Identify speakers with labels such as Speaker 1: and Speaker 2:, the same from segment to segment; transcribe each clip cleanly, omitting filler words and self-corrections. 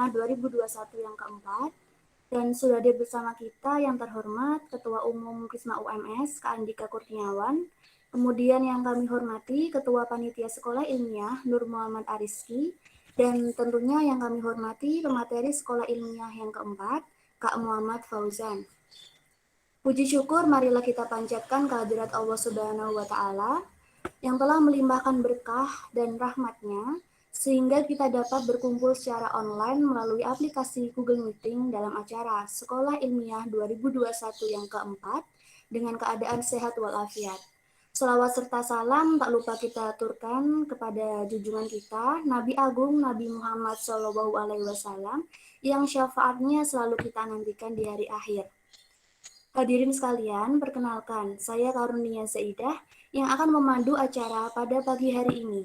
Speaker 1: Ilmiah 2021 yang keempat. Dan sudah hadir bersama kita yang terhormat Ketua Umum Kisma UMS, Kak Andika Kurniawan. Kemudian yang kami hormati Ketua Panitia Sekolah Ilmiah Nur Muhammad Ariski. Dan tentunya yang kami hormati pemateri Sekolah Ilmiah yang keempat, Kak Muhammad Fauzan. Puji syukur marilah kita panjatkan kehadirat Allah Subhanahu wa Ta'ala yang telah melimpahkan berkah dan rahmatnya sehingga kita dapat berkumpul secara online melalui aplikasi Google Meeting dalam acara Sekolah Ilmiah 2021 yang keempat dengan keadaan sehat walafiat. Selawat serta salam tak lupa kita aturkan kepada junjungan kita Nabi Agung Nabi Muhammad SAW yang syafaatnya selalu kita nantikan di hari akhir. Hadirin sekalian, perkenalkan, saya Karunia Zaidah yang akan memandu acara pada pagi hari ini.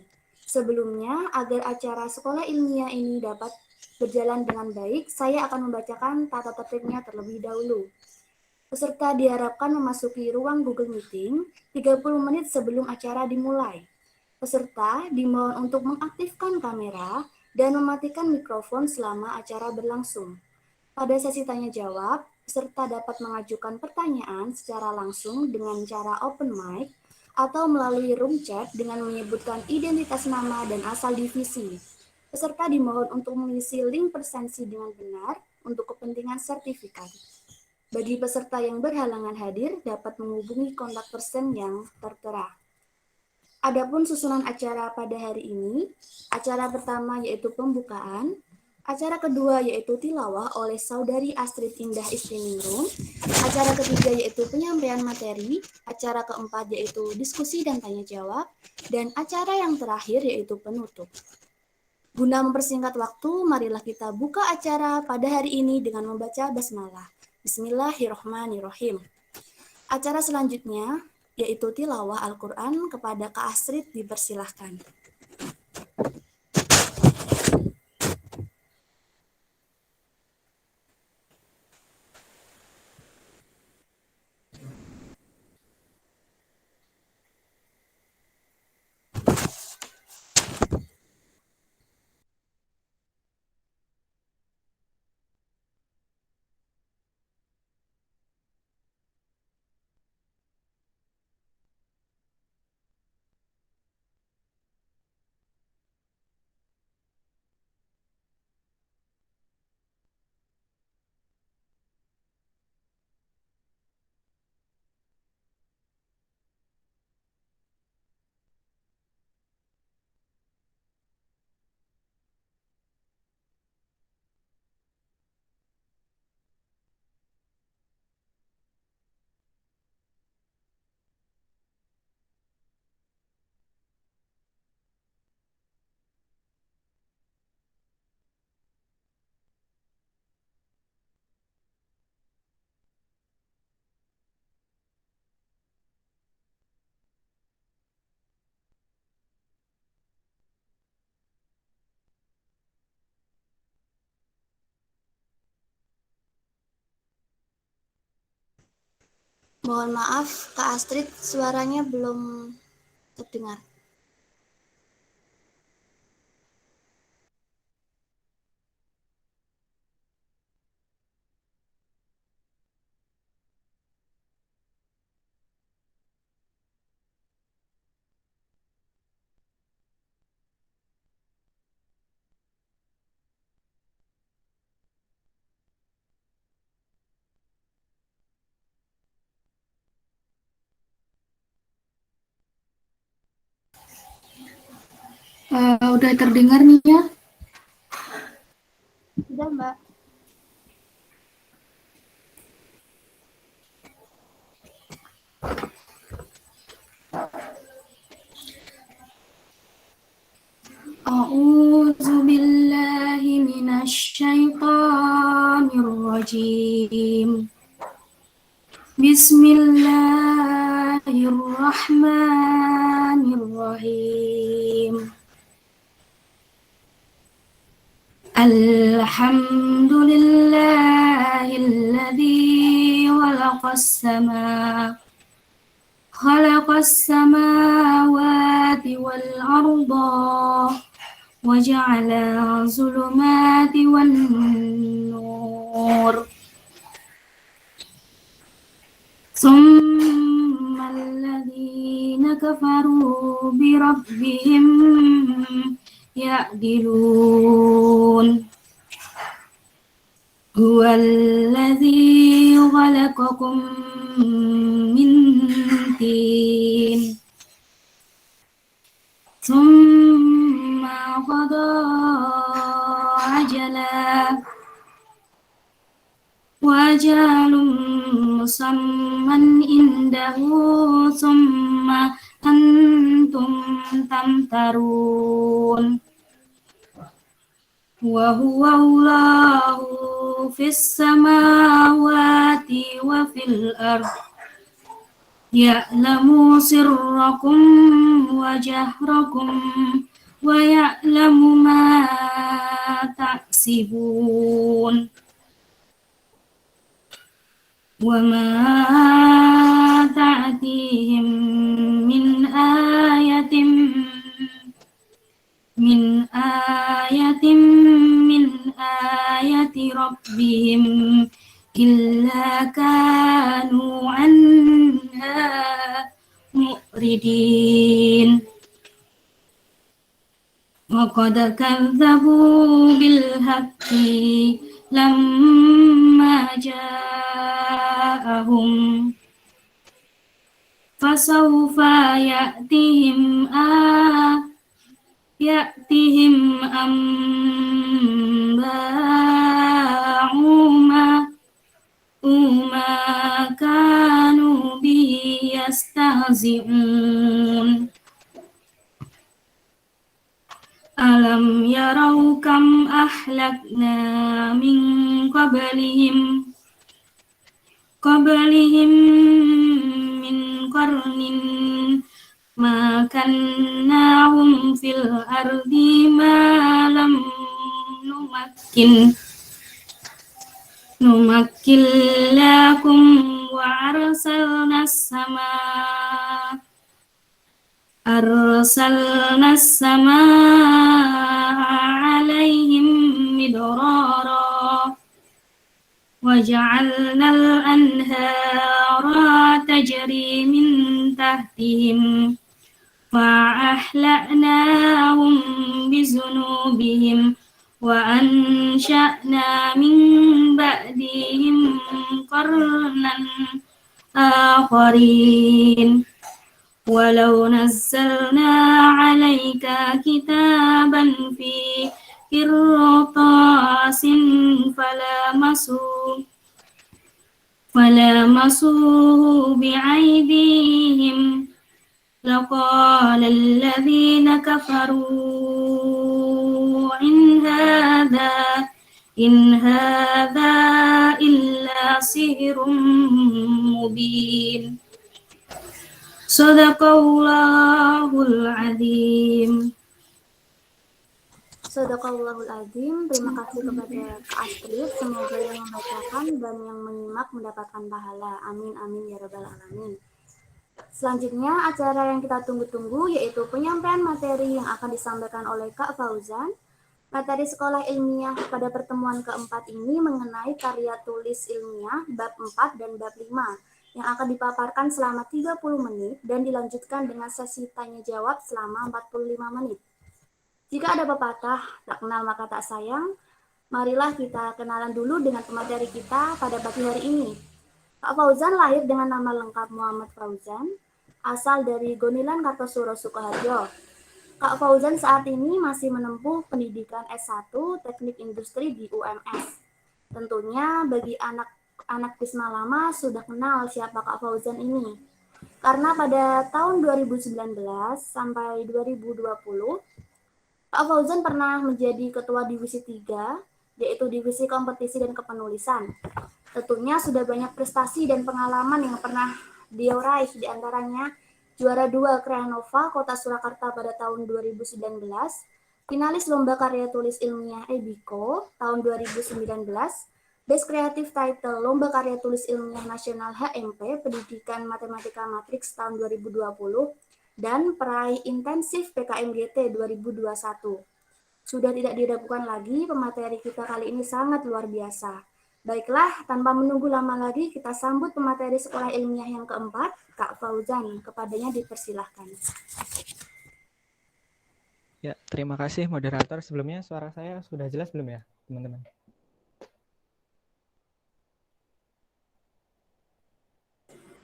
Speaker 1: Sebelumnya, agar acara sekolah ilmiah ini dapat berjalan dengan baik, saya akan membacakan tata tertibnya terlebih dahulu. Peserta diharapkan memasuki ruang Google Meeting 30 menit sebelum acara dimulai. Peserta dimohon untuk mengaktifkan kamera dan mematikan mikrofon selama acara berlangsung. Pada sesi tanya jawab, peserta dapat mengajukan pertanyaan secara langsung dengan cara open mic atau melalui room chat dengan menyebutkan identitas nama dan asal divisi. Peserta dimohon untuk mengisi link presensi dengan benar untuk kepentingan sertifikat. Bagi peserta yang berhalangan hadir, dapat menghubungi kontak person yang tertera. Adapun susunan acara pada hari ini, acara pertama yaitu pembukaan, acara kedua yaitu tilawah oleh Saudari Astrid Indah Istiningrum, acara ketiga yaitu penyampaian materi, acara keempat yaitu diskusi dan tanya jawab, dan acara yang terakhir yaitu penutup. Guna mempersingkat waktu, marilah kita buka acara pada hari ini dengan membaca basmalah. Bismillahirrahmanirrahim. Acara selanjutnya yaitu tilawah Al-Quran kepada Kak Astrid dipersilahkan. Mohon maaf, Kak Astrid, suaranya belum terdengar.
Speaker 2: Udah terdengar nih ya?
Speaker 1: Sudah, Mbak.
Speaker 2: A'udzu billahi minasy syaithanir rajim. Bismillahirrahmanirrahim. Alhamdulillahilladzi khalaqas samawati wal arda وجعل الظلمات كفروا بربهم يعدلون هو الذي خلقكم من طين ثم قضى أجلا وأجل مسمى عنده ثم أنتم تمترون وهو الله في السماوات وفي الأرض يعلم سركم وجهركم ويعلم ما تكسبون وما تأتيهم من آية من آية ربهم إلا كانوا عنها معرضين وقد كذبوا بالحق لما جاءهم فسوف يأتيهم أنباء ما كانوا به يستهزئون ألم يروا كم أهلكنا من قبلهم من قرن مكناهم في الأرض ما لم نمكن لكم أرسلنا السماء عليهم مدرارا وجعلنا الأنهار تجري من تحتهم فأهلكناهم بذنوبهم وأنشأنا من بعدهم قرنا آخرين ولو نزلنا عليك كتابا في قرطاس فلمسوه بأيديهم لقال الذين كفروا إن هذا إلا سحر مبين Sadaqallahul Azim.
Speaker 1: Sadaqallahul Azim. Terima kasih kepada Kak Astrid. Semoga yang membacakan dan yang menyimak mendapatkan pahala. Amin amin ya rabbal alamin. Selanjutnya acara yang kita tunggu-tunggu yaitu penyampaian materi yang akan disampaikan oleh Kak Fauzan. Materi sekolah ilmiah pada pertemuan keempat ini mengenai karya tulis ilmiah bab 4 dan bab 5 yang akan dipaparkan selama 30 menit dan dilanjutkan dengan sesi tanya jawab selama 45 menit. Jika ada pepatah, tak kenal maka tak sayang, marilah kita kenalan dulu dengan pemateri kita pada pagi hari ini. Kak Fauzan lahir dengan nama lengkap Muhammad Fauzan, asal dari Gonilan Kartosuro, Sukoharjo. Kak Fauzan saat ini masih menempuh pendidikan S1 Teknik Industri di UMS. Tentunya bagi anak Bisma lama sudah kenal siapa Kak Fauzan ini. Karena pada tahun 2019 sampai 2020, Kak Fauzan pernah menjadi ketua divisi 3, yaitu divisi kompetisi dan kepenulisan. Tentunya sudah banyak prestasi dan pengalaman yang pernah dia raih, di antaranya juara 2 Kreanova Kota Surakarta pada tahun 2019, finalis Lomba Karya Tulis Ilmiah EBIKO tahun 2019, Best Creative Title Lomba Karya Tulis Ilmiah Nasional HMP Pendidikan Matematika Matriks tahun 2020, dan peraih intensif PKMGT 2021. Sudah tidak diragukan lagi, pemateri kita kali ini sangat luar biasa. Baiklah, tanpa menunggu lama lagi, kita sambut pemateri sekolah ilmiah yang keempat, Kak Fauzan. Kepadanya dipersilahkan.
Speaker 3: Ya, terima kasih moderator. Sebelumnya suara saya sudah jelas belum ya, teman-teman?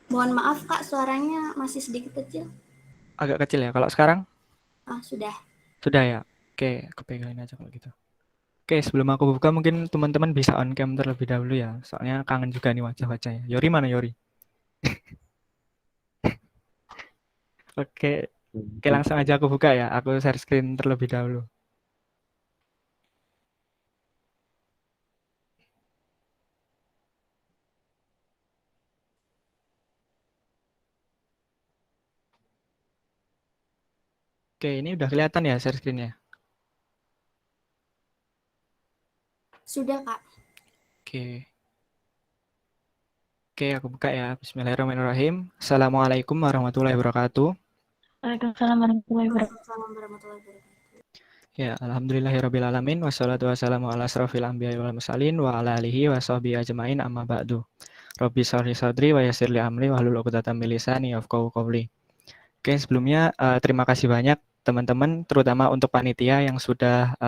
Speaker 1: Mohon maaf Kak, suaranya masih sedikit kecil.
Speaker 3: Agak kecil ya. Kalau sekarang?
Speaker 1: Sudah.
Speaker 3: Sudah ya. Oke, aku pegangin aja kalau gitu. Oke, sebelum aku buka mungkin teman-teman bisa on cam terlebih dahulu ya. Soalnya kangen juga nih wajah-wajahnya. Yori mana Yori? Oke, oke langsung aja aku buka ya. Aku share screen terlebih dahulu. Oke, ini udah kelihatan ya share screen-nya.
Speaker 1: Sudah Kak.
Speaker 3: Oke. Oke, aku buka ya. Bismillahirrahmanirrahim. Assalamualaikum warahmatullahi wabarakatuh.
Speaker 2: Waalaikumsalam warahmatullahi wabarakatuh.
Speaker 1: Waalaikumsalam warahmatullahi wabarakatuh.
Speaker 3: Ya, alhamdulillahirrabbilalamin. Wassalatu wassalamu ala asrofil anbiya'i wal mursalin wa ala alihi wa sahbihi ajma'in amma ba'du. Rabbi shrah sadri wa yassir li amri wahlul 'uqdatam min lisani yafqahu qawli. Oke, sebelumnya terima kasih banyak teman-teman, terutama untuk panitia yang sudah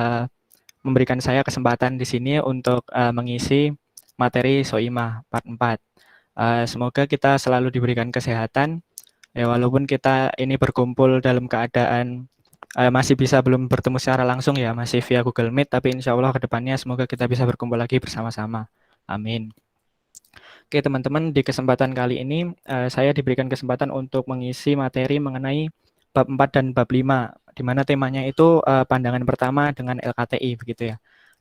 Speaker 3: memberikan saya kesempatan di sini untuk mengisi materi Soimah part 4. Semoga kita selalu diberikan kesehatan, ya walaupun kita ini berkumpul dalam keadaan masih bisa belum bertemu secara langsung ya, masih via Google Meet, tapi insya Allah ke depannya semoga kita bisa berkumpul lagi bersama-sama. Amin. Oke teman-teman, di kesempatan kali ini saya diberikan kesempatan untuk mengisi materi mengenai bab 4 dan bab 5, di mana temanya itu pandangan pertama dengan LKTI begitu ya.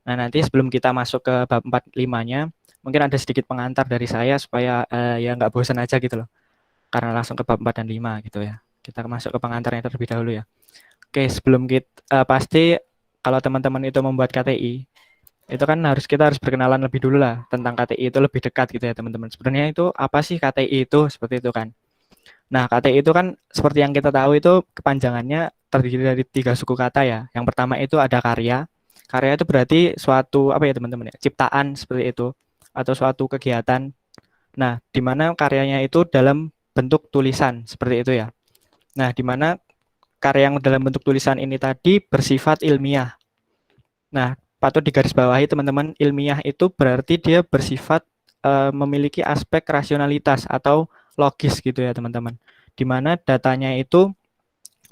Speaker 3: Nah nanti sebelum kita masuk ke bab 4 5-nya, mungkin ada sedikit pengantar dari saya supaya ya nggak bosan aja gitu loh, karena langsung ke bab 4 dan 5 gitu ya. Kita masuk ke pengantarnya terlebih dahulu ya. Oke, sebelum kita pasti kalau teman-teman itu membuat KTI, itu kan kita harus berkenalan lebih dulu lah tentang KTI itu lebih dekat gitu ya teman-teman. Sebenarnya itu apa sih KTI itu seperti itu kan. Nah, KTI itu kan seperti yang kita tahu itu kepanjangannya terdiri dari 3 suku kata ya. Yang pertama itu ada karya. Karya itu berarti suatu apa ya teman-teman ya, ciptaan seperti itu atau suatu kegiatan. Nah, di mana karyanya itu dalam bentuk tulisan seperti itu ya. Nah, di mana karya yang dalam bentuk tulisan ini tadi bersifat ilmiah. Nah, patut digarisbawahi teman-teman, ilmiah itu berarti dia bersifat memiliki aspek rasionalitas atau logis gitu ya teman-teman. Di mana datanya itu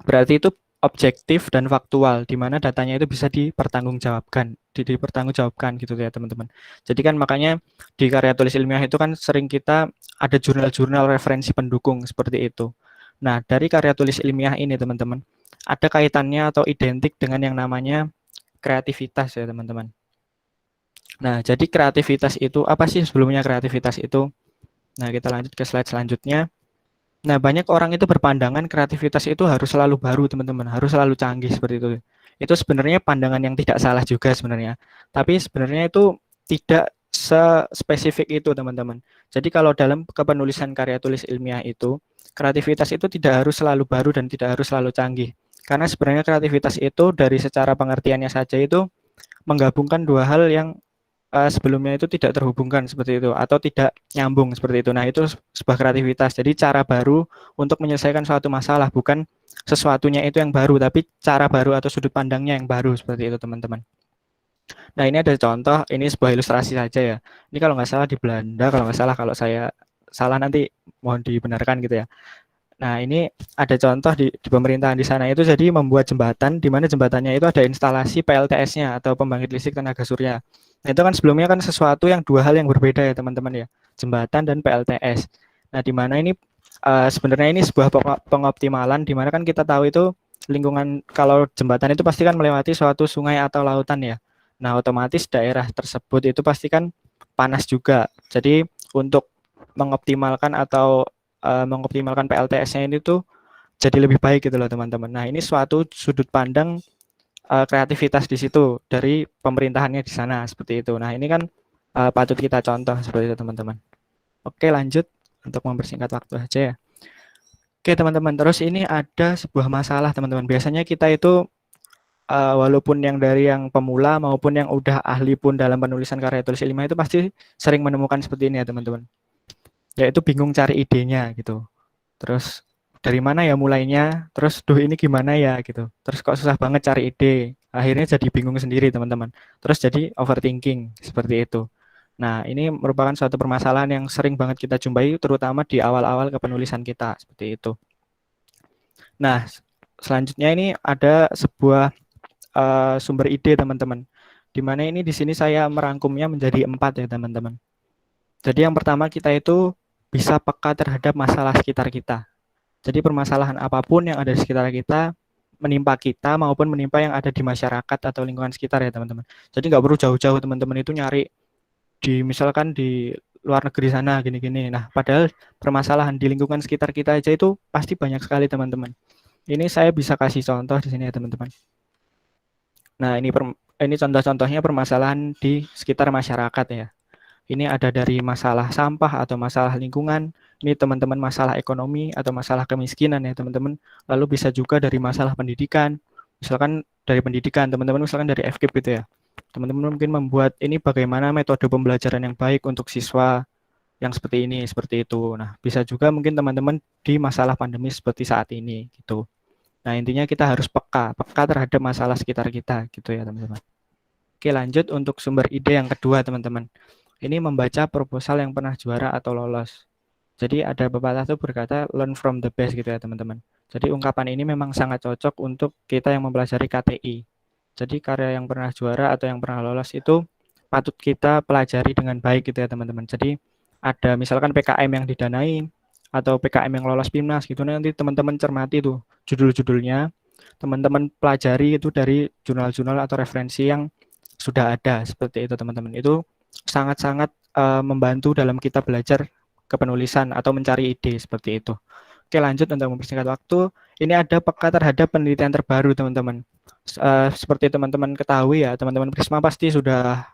Speaker 3: berarti itu objektif dan faktual, di mana datanya itu bisa dipertanggungjawabkan gitu ya teman-teman. Jadi kan makanya di karya tulis ilmiah itu kan sering kita ada jurnal-jurnal referensi pendukung seperti itu. Nah, dari karya tulis ilmiah ini teman-teman, ada kaitannya atau identik dengan yang namanya kreativitas ya teman-teman. Nah, jadi kreativitas itu apa sih sebelumnya kreativitas itu? Nah, kita lanjut ke slide selanjutnya. Nah, banyak orang itu berpandangan kreativitas itu harus selalu baru teman-teman, harus selalu canggih seperti itu. Itu sebenarnya pandangan yang tidak salah juga sebenarnya. Tapi sebenarnya itu tidak spesifik itu teman-teman. Jadi kalau dalam kepenulisan karya tulis ilmiah itu, kreativitas itu tidak harus selalu baru dan tidak harus selalu canggih. Karena sebenarnya kreativitas itu dari secara pengertiannya saja itu menggabungkan dua hal yang sebelumnya itu tidak terhubungkan seperti itu atau tidak nyambung seperti itu. Nah, itu sebuah kreativitas. Jadi cara baru untuk menyelesaikan suatu masalah, bukan sesuatunya itu yang baru, tapi cara baru atau sudut pandangnya yang baru seperti itu, teman-teman. Nah, ini ada contoh, ini sebuah ilustrasi saja ya. Ini kalau nggak salah di Belanda, kalau nggak salah, kalau saya salah nanti mohon dibenarkan gitu ya. Nah, ini ada contoh di pemerintahan di sana itu jadi membuat jembatan, di mana jembatannya itu ada instalasi PLTS-nya atau pembangkit listrik tenaga surya. Nah, itu kan sebelumnya kan sesuatu yang dua hal yang berbeda ya teman-teman ya, jembatan dan PLTS. Nah, di mana ini sebenarnya ini sebuah pengoptimalan, di mana kan kita tahu itu lingkungan kalau jembatan itu pasti kan melewati suatu sungai atau lautan ya. Nah, otomatis daerah tersebut itu pasti kan panas juga. Jadi untuk mengoptimalkan atau mengoptimalkan PLTS-nya ini tuh jadi lebih baik gitu loh teman-teman. Nah, ini suatu sudut pandang kreativitas di situ dari pemerintahannya di sana seperti itu. Nah, ini kan patut kita contoh seperti itu teman-teman. Oke, lanjut untuk mempersingkat waktu aja ya. Oke, teman-teman, terus ini ada sebuah masalah teman-teman. Biasanya kita itu walaupun yang dari yang pemula maupun yang udah ahli pun dalam penulisan karya tulis ilmiah itu pasti sering menemukan seperti ini ya teman-teman. Yaitu bingung cari idenya gitu. Terus dari mana ya mulainya? Terus duh ini gimana ya gitu. Terus kok susah banget cari ide. Akhirnya jadi bingung sendiri teman-teman. Terus jadi overthinking seperti itu. Nah, ini merupakan suatu permasalahan yang sering banget kita jumpai terutama di awal-awal kepenulisan kita seperti itu. Nah, selanjutnya ini ada sebuah sumber ide teman-teman. Di mana ini di sini saya merangkumnya menjadi 4 ya teman-teman. Jadi yang pertama kita itu bisa peka terhadap masalah sekitar kita. Jadi permasalahan apapun yang ada di sekitar kita, menimpa kita maupun menimpa yang ada di masyarakat atau lingkungan sekitar ya teman-teman. Jadi nggak perlu jauh-jauh teman-teman itu nyari misalkan di luar negeri sana gini-gini. Nah, padahal permasalahan di lingkungan sekitar kita aja itu pasti banyak sekali teman-teman. Ini saya bisa kasih contoh di sini ya teman-teman. Nah, ini contoh-contohnya permasalahan di sekitar masyarakat ya. Ini ada dari masalah sampah atau masalah lingkungan, ini teman-teman masalah ekonomi atau masalah kemiskinan ya teman-teman. Lalu bisa juga dari masalah pendidikan, misalkan dari pendidikan teman-teman misalkan dari FKIP gitu ya. Teman-teman mungkin membuat ini bagaimana metode pembelajaran yang baik untuk siswa yang seperti ini, seperti itu. Nah, bisa juga mungkin teman-teman di masalah pandemi seperti saat ini gitu. Nah, intinya kita harus peka terhadap masalah sekitar kita gitu ya teman-teman. Oke, lanjut untuk sumber ide yang kedua teman-teman. Ini membaca proposal yang pernah juara atau lolos. Jadi ada pepatah itu berkata learn from the best gitu ya teman-teman. Jadi ungkapan ini memang sangat cocok untuk kita yang mempelajari KTI. Jadi karya yang pernah juara atau yang pernah lolos itu patut kita pelajari dengan baik gitu ya teman-teman. Jadi ada misalkan PKM yang didanai atau PKM yang lolos PIMNAS gitu, nanti teman-teman cermati tuh judul-judulnya, teman-teman pelajari itu dari jurnal-jurnal atau referensi yang sudah ada seperti itu teman-teman. Itu sangat-sangat membantu dalam kita belajar kepenulisan atau mencari ide seperti itu. Oke, lanjut untuk mempersingkat waktu. Ini ada peka terhadap penelitian terbaru teman-teman. Seperti teman-teman ketahui ya, teman-teman Prisma pasti sudah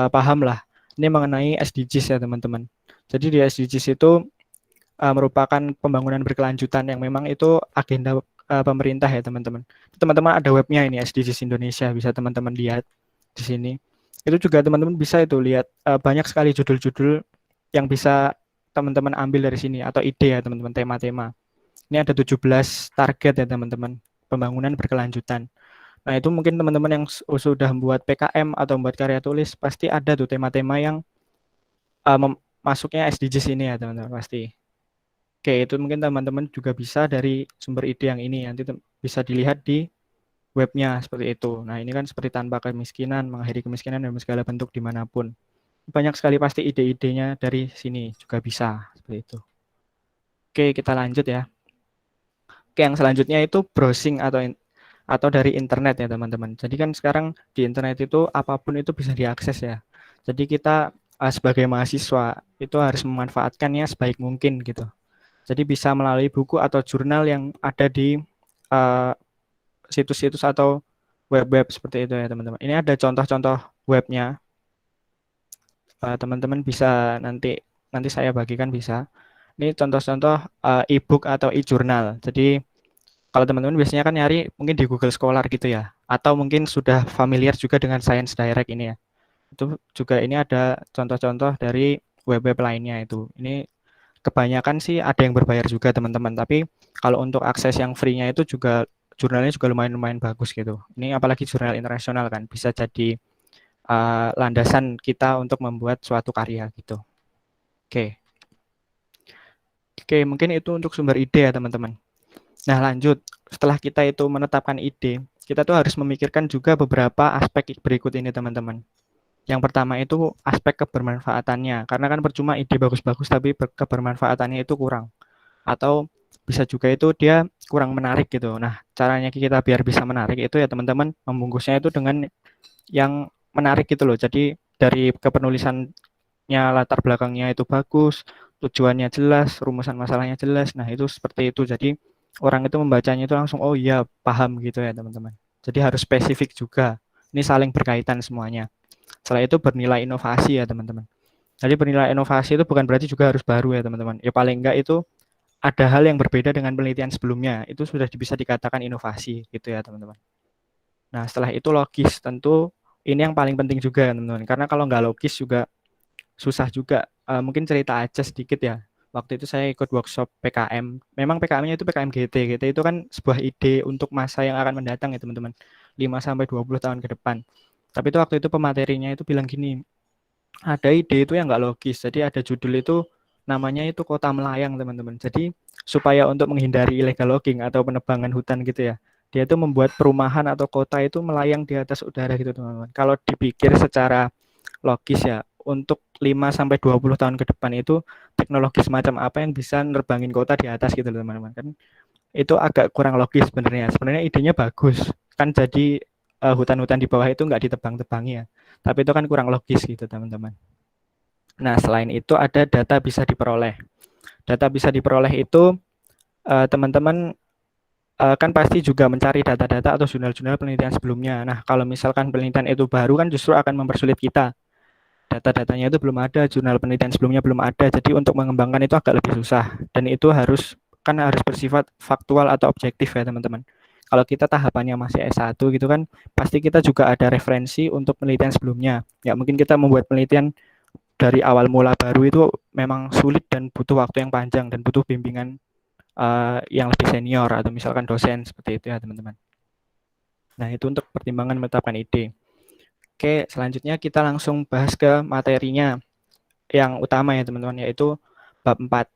Speaker 3: paham lah. Ini mengenai SDGs ya teman-teman. Jadi di SDGs itu merupakan pembangunan berkelanjutan yang memang itu agenda pemerintah ya teman-teman. Teman-teman ada webnya ini SDGs Indonesia, bisa teman-teman lihat di sini. Itu juga teman-teman bisa itu lihat banyak sekali judul-judul yang bisa teman-teman ambil dari sini atau ide ya teman-teman, tema-tema. Ini ada 17 target ya teman-teman, pembangunan berkelanjutan. Nah, itu mungkin teman-teman yang sudah membuat PKM atau membuat karya tulis pasti ada tuh tema-tema yang masuknya SDGs ini ya teman-teman pasti. Oke, itu mungkin teman-teman juga bisa dari sumber ide yang ini nanti bisa dilihat di webnya seperti itu. Nah, ini kan seperti tanpa kemiskinan, mengakhiri kemiskinan dalam segala bentuk dimanapun. Banyak sekali pasti ide-idenya dari sini juga bisa seperti itu. Oke, kita lanjut ya. Oke, yang selanjutnya itu browsing atau dari internet ya teman-teman. Jadi kan sekarang di internet itu apapun itu bisa diakses ya. Jadi kita sebagai mahasiswa itu harus memanfaatkannya sebaik mungkin gitu. Jadi bisa melalui buku atau jurnal yang ada di situs-situs atau web-web seperti itu ya teman-teman. Ini ada contoh-contoh webnya. Teman-teman bisa nanti saya bagikan bisa. Ini contoh-contoh e-book atau e-jurnal. Jadi kalau teman-teman biasanya kan nyari mungkin di Google Scholar gitu ya. Atau mungkin sudah familiar juga dengan Science Direct ini ya. Itu juga ini ada contoh-contoh dari web-web lainnya itu. Ini kebanyakan sih ada yang berbayar juga teman-teman. Tapi kalau untuk akses yang free-nya itu juga jurnalnya juga lumayan bagus gitu. Ini apalagi jurnal internasional kan bisa jadi landasan kita untuk membuat suatu karya gitu. Oke, mungkin itu untuk sumber ide ya teman-teman. Nah, lanjut. Setelah kita itu menetapkan ide, kita tuh harus memikirkan juga beberapa aspek berikut ini teman-teman. Yang pertama itu aspek kebermanfaatannya. Karena kan percuma ide bagus-bagus tapi kebermanfaatannya itu kurang. Atau bisa juga itu dia kurang menarik gitu. Nah, caranya kita biar bisa menarik itu ya teman-teman membungkusnya itu dengan yang menarik gitu loh. Jadi dari kepenulisannya latar belakangnya itu bagus, tujuannya jelas, rumusan masalahnya jelas. Nah, itu seperti itu. Jadi orang itu membacanya itu langsung oh iya paham gitu ya teman-teman. Jadi harus spesifik juga. Ini saling berkaitan semuanya. Setelah itu bernilai inovasi ya teman-teman. Jadi bernilai inovasi itu bukan berarti juga harus baru ya teman-teman. Ya paling enggak itu ada hal yang berbeda dengan penelitian sebelumnya. Itu sudah bisa dikatakan inovasi gitu ya teman-teman. Nah, setelah itu logis, tentu ini yang paling penting juga teman-teman. Karena kalau nggak logis juga susah juga. Mungkin cerita aja sedikit ya. Waktu itu saya ikut workshop PKM. Memang PKM-nya itu PKM GT. GT itu kan sebuah ide untuk masa yang akan mendatang ya teman-teman. 5 sampai 20 tahun ke depan. Tapi itu waktu itu pematerinya itu bilang gini, ada ide itu yang nggak logis. Jadi ada judul itu namanya itu kota melayang teman-teman. Jadi supaya untuk menghindari illegal logging atau penebangan hutan gitu ya, dia itu membuat perumahan atau kota itu melayang di atas udara gitu teman-teman. Kalau dipikir secara logis ya, untuk 5 sampai 20 tahun ke depan itu teknologi semacam apa yang bisa nerbangin kota di atas gitu teman-teman. Kan itu agak kurang logis sebenarnya. Sebenarnya idenya bagus. Kan jadi hutan-hutan di bawah itu nggak ditebang-tebangi ya. Tapi itu kan kurang logis gitu teman-teman. Nah, selain itu ada data bisa diperoleh. Data bisa diperoleh itu teman-teman kan pasti juga mencari data-data atau jurnal-jurnal penelitian sebelumnya. Nah, kalau misalkan penelitian itu baru kan justru akan mempersulit kita. Data-datanya itu belum ada, jurnal penelitian sebelumnya belum ada. Jadi untuk mengembangkan itu agak lebih susah. Dan itu harus bersifat faktual atau objektif ya, teman-teman. Kalau kita tahapannya masih S1 gitu kan, pasti kita juga ada referensi untuk penelitian sebelumnya. Ya, mungkin kita membuat penelitian dari awal mula baru itu memang sulit dan butuh waktu yang panjang dan butuh bimbingan yang lebih senior atau misalkan dosen seperti itu ya teman-teman. Nah itu untuk pertimbangan menetapkan ide. Oke, selanjutnya kita langsung bahas ke materinya yang utama ya teman-teman, yaitu bab 4.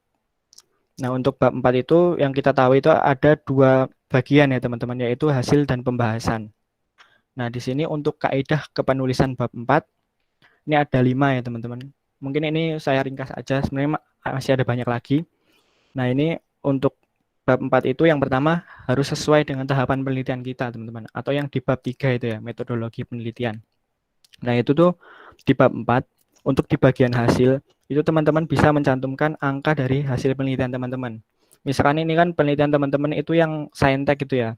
Speaker 3: Nah untuk bab 4 itu yang kita tahu itu ada 2 bagian ya teman-teman, yaitu hasil dan pembahasan. Nah di sini untuk kaidah kepenulisan bab 4 ini ada 5 ya teman-teman. Mungkin ini saya ringkas aja, sebenarnya masih ada banyak lagi. Nah ini untuk bab 4 itu yang pertama harus sesuai dengan tahapan penelitian kita teman-teman. Atau yang di bab 3 itu ya, metodologi penelitian. Nah itu tuh di bab 4, untuk di bagian hasil, itu teman-teman bisa mencantumkan angka dari hasil penelitian teman-teman. Misalkan ini kan penelitian teman-teman itu yang saintek gitu ya.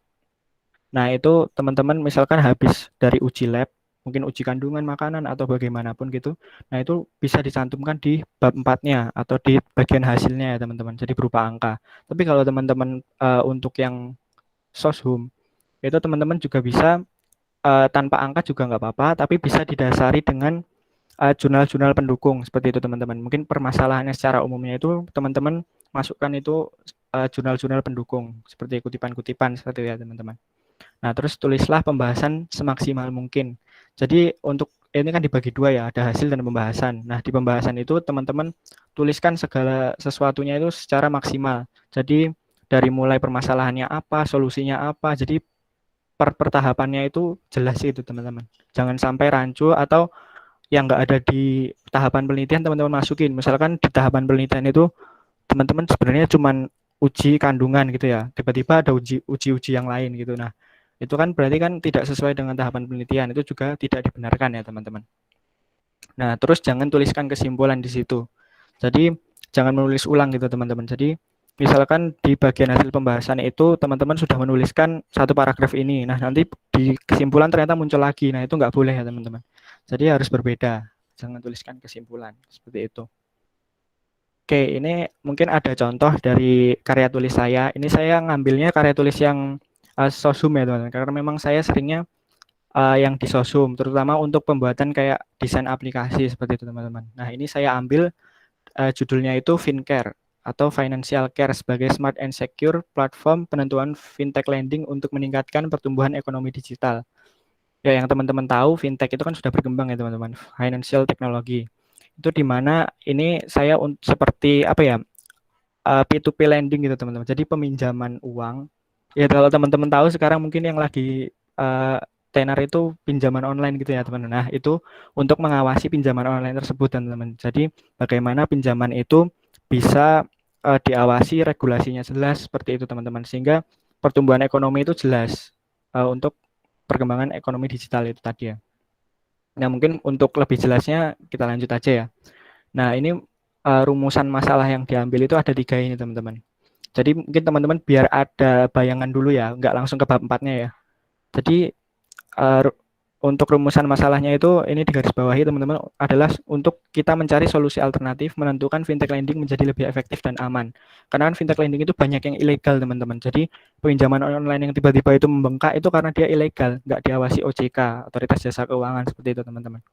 Speaker 3: Nah itu teman-teman misalkan habis dari uji lab, mungkin uji kandungan makanan atau bagaimanapun gitu. Nah, itu bisa dicantumkan di bab 4-nya atau di bagian hasilnya ya, teman-teman. Jadi berupa angka. Tapi kalau teman-teman untuk yang soshum, itu teman-teman juga bisa tanpa angka juga nggak apa-apa, tapi bisa didasari dengan jurnal-jurnal pendukung seperti itu, teman-teman. Mungkin permasalahannya secara umumnya itu teman-teman masukkan itu jurnal-jurnal pendukung seperti kutipan-kutipan seperti itu ya, teman-teman. Nah, terus tulislah pembahasan semaksimal mungkin. Jadi untuk ini kan dibagi 2 ya, ada hasil dan pembahasan. Nah, di pembahasan itu teman-teman tuliskan segala sesuatunya itu secara maksimal. Jadi dari mulai permasalahannya apa, solusinya apa. Jadi pertahapannya itu jelas itu, teman-teman. Jangan sampai rancu atau yang nggak ada di tahapan penelitian teman-teman masukin. Misalkan di tahapan penelitian itu teman-teman sebenarnya cuma uji kandungan gitu ya. Tiba-tiba ada uji-uji yang lain gitu. Nah, itu kan berarti kan tidak sesuai dengan tahapan penelitian, itu juga tidak dibenarkan ya teman-teman. Nah terus jangan tuliskan kesimpulan di situ, jadi jangan menulis ulang gitu teman-teman. Jadi misalkan di bagian hasil pembahasan itu teman-teman sudah menuliskan satu paragraf ini, nah nanti di kesimpulan ternyata muncul lagi, nah itu nggak boleh ya teman-teman. Jadi harus berbeda, jangan tuliskan kesimpulan seperti itu. Oke, ini mungkin ada contoh dari karya tulis saya. Ini saya ngambilnya karya tulis yang sosum ya teman-teman, karena memang saya seringnya yang di sosum, terutama untuk pembuatan kayak desain aplikasi seperti itu teman-teman. Nah ini saya ambil judulnya itu FinCare atau Financial Care sebagai smart and secure platform penentuan fintech lending untuk meningkatkan pertumbuhan ekonomi digital. Ya yang teman-teman tahu fintech itu kan sudah berkembang ya teman-teman, financial technology. Itu dimana ini saya seperti apa ya, P2P lending gitu teman-teman. Jadi peminjaman uang. Ya kalau teman-teman tahu sekarang mungkin yang lagi tenar itu pinjaman online gitu ya teman-teman. Nah itu untuk mengawasi pinjaman online tersebut teman-teman. Jadi bagaimana pinjaman itu bisa diawasi, regulasinya jelas seperti itu teman-teman. Sehingga pertumbuhan ekonomi itu jelas untuk perkembangan ekonomi digital itu tadi ya. Nah mungkin untuk lebih jelasnya kita lanjut aja ya. Nah ini rumusan masalah yang diambil itu ada 3 ini teman-teman. Jadi mungkin teman-teman biar ada bayangan dulu ya, nggak langsung ke bab 4-nya ya. Jadi untuk rumusan masalahnya itu ini digarisbawahi teman-teman adalah untuk kita mencari solusi alternatif menentukan fintech lending menjadi lebih efektif dan aman. Karena kan fintech lending itu banyak yang ilegal teman-teman. Jadi pinjaman online yang tiba-tiba itu membengkak itu karena dia ilegal, nggak diawasi OJK, Otoritas Jasa Keuangan seperti itu teman-teman.